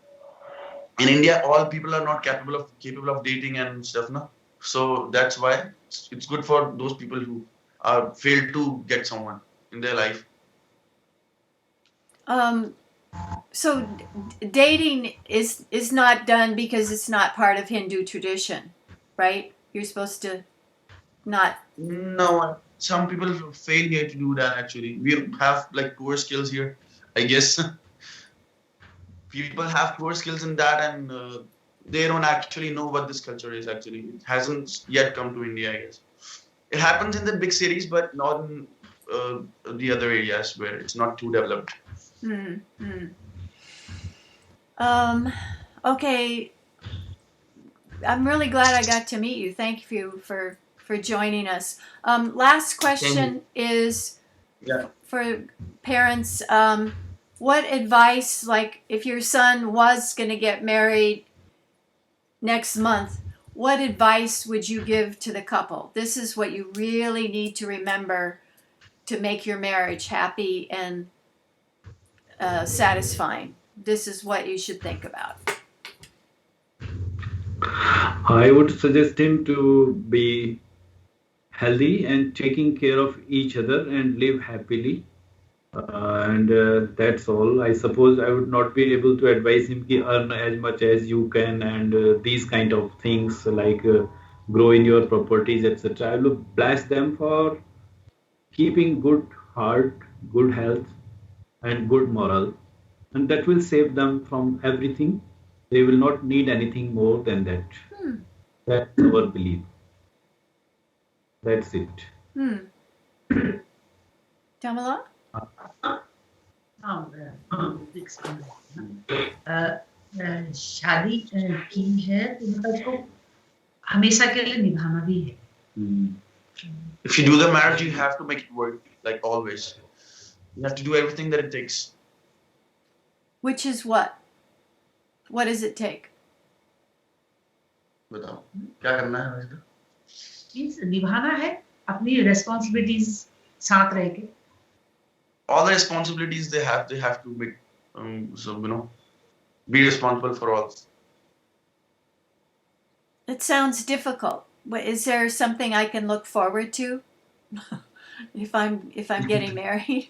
in India, all people are not capable of dating and stuff, no. So that's why it's good for those people who are failed to get someone in their life. Um, so dating is not done because it's not part of Hindu tradition, right? You're supposed to not. No, some people fail here to do that. Actually, we have like poor skills here, I guess. People have poor skills in that, and they don't actually know what this culture is. Actually, it hasn't yet come to India, I guess. It happens in the big cities, but not in the other areas where it's not too developed. Hmm, hmm. Um, okay, I'm really glad I got to meet you. Thank you for joining us. Last Thank you. question is Yeah. for parents. What advice, like if your son was going to get married next month, what advice would you give to the couple? This is what you really need to remember to make your marriage happy and satisfying. This is what you should think about. I would suggest him to be healthy and taking care of each other and live happily. And that's all. I suppose I would not be able to advise him to earn as much as you can and these kind of things like grow in your properties, etc. I will bless them for keeping good heart, good health, and good moral, and that will save them from everything. They will not need anything more than that. Hmm. That's our belief. That's it. Hmm. Tamala? हाँ, शादी की है तो मतलब उसको हमेशा के लिए निभाना भी है. If you do the marriage, you have to make it work, like always. You have to do everything that it takes. Which is what? What does it take? बताओ क्या करना है वैसे? Means निभाना है अपनी responsibilities साथ रह के. All the responsibilities they have to make. So be responsible for all. It sounds difficult. Is there something I can look forward to if I'm getting married?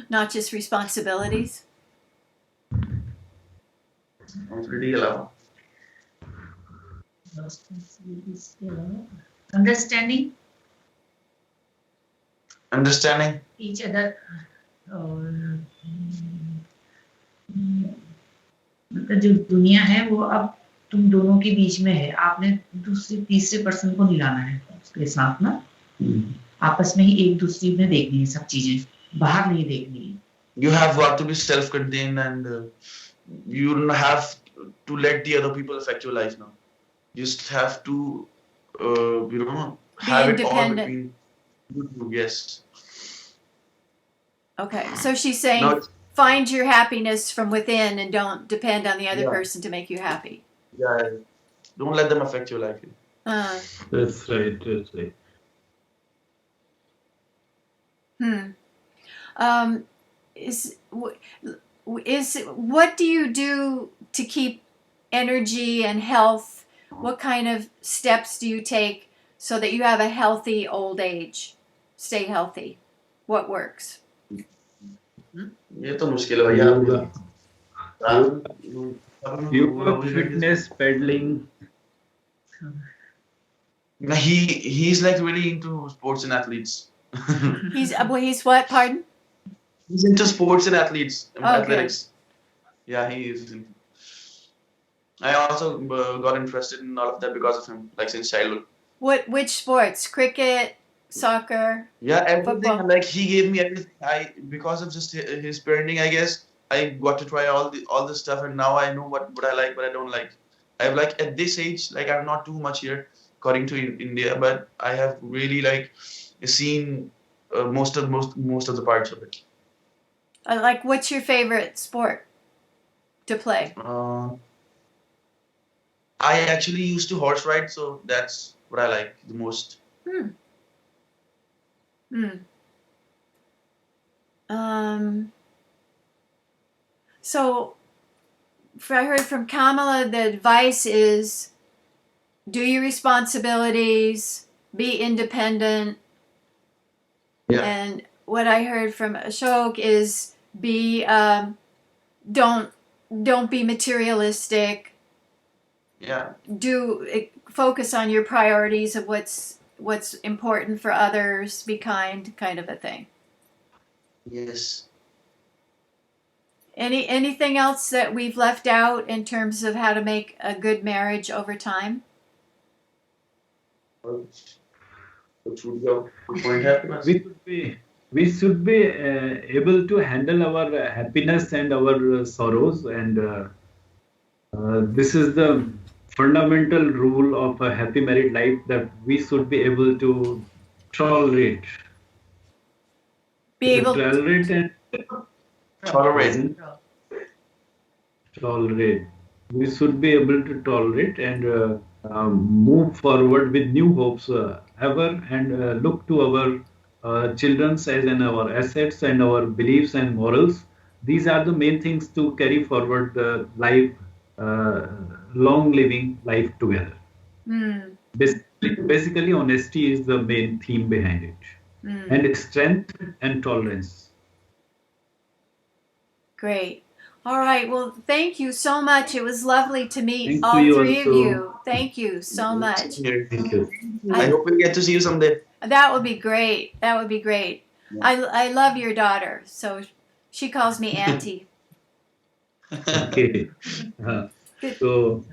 Not just responsibilities. Responsibility allow. Responsibilities के अलावा understanding Understanding. each other और मतलब जो दुनिया है वो अब तुम दोनों के बीच में है. आपने दूसरे तीसरे पर्सन को नहीं लाना है उसके साथ ना. आपस में ही एक दूसरे में देखनी है सब चीजें, बाहर नहीं देखनी है. You have got to be self-contained, and you don't have to let the other people affect your life now. You just have to, have it all independent. between you two. Yes. Okay, so she's saying No. find your happiness from within and don't depend on the other Yeah. person to make you happy. Yeah. Don't let them affect your life. Uh, That's right. That's right. is what do you do to keep energy and health? What kind of steps do you take so that you have a healthy old age? Stay healthy. What works? ये तो मुश्किल है भैया. Yoga, fitness, pedaling. He's like really into sports and athletes. He's what? Pardon? He's into sports and athletes. Oh, athletics. Yeah, he is. I also got interested in all of that because of him, like since childhood. Which sports? Cricket, soccer? Yeah, everything. Football. Like he gave me everything. Because of just his parenting, I guess I got to try all this stuff, and now I know what I like, what I don't like. I've like at this age, like I'm not too much here, according to India, but I have really like seen most of the parts of it. Like, what's your favorite sport to play? I actually used to horse ride, so that's what I like the most. So I heard from Kamala, the advice is do your responsibilities, be independent. Yeah. And what I heard from Ashok is be don't be materialistic. Yeah. Focus on your priorities of what's important for others. Be kind, kind of a thing. Yes. Anything else that we've left out in terms of how to make a good marriage over time? Which would go point happiness. We should be able to handle our happiness and our sorrows, and this is the fundamental rule of a happy married life, that we should be able to tolerate, Be able to, tolerate and Tolerate. tolerate. We should be able to tolerate and move forward with new hopes ever, and look to our children as in our assets and our beliefs and morals. These are the main things to carry forward the life, long living life together. Basically, honesty is the main theme behind it, and strength and tolerance. great. All right. Well, thank you so much. It was lovely to meet Thank all you three of also. you. Thank you so much. Thank you. I hope we get to see you someday. That would be great. That would be great. I love your daughter. So she calls me auntie. Okay. So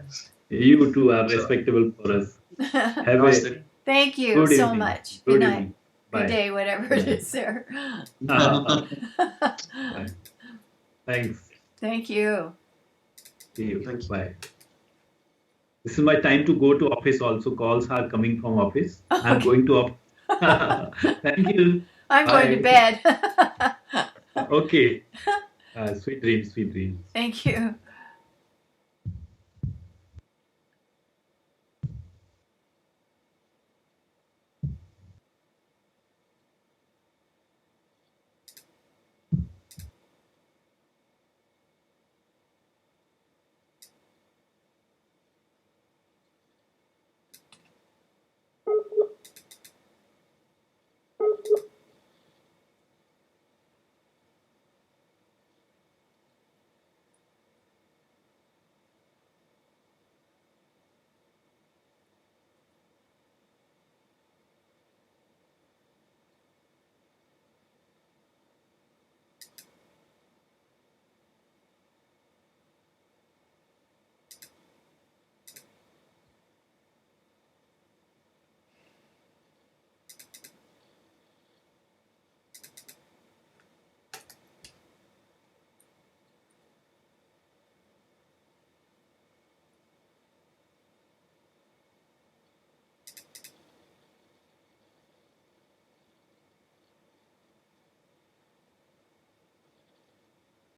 you two are respectable for us. Have a Thank you good so evening. much. Good Good night. evening. Good Bye. day, whatever it is there. Bye. Thanks. Thank you. See you. Thank you. Bye. This is my time to go to office also. Calls are coming from office. I'm Okay. going to office. Thank you. I'm going to Bye. bed. Okay. Sweet dreams, sweet dreams. Thank you.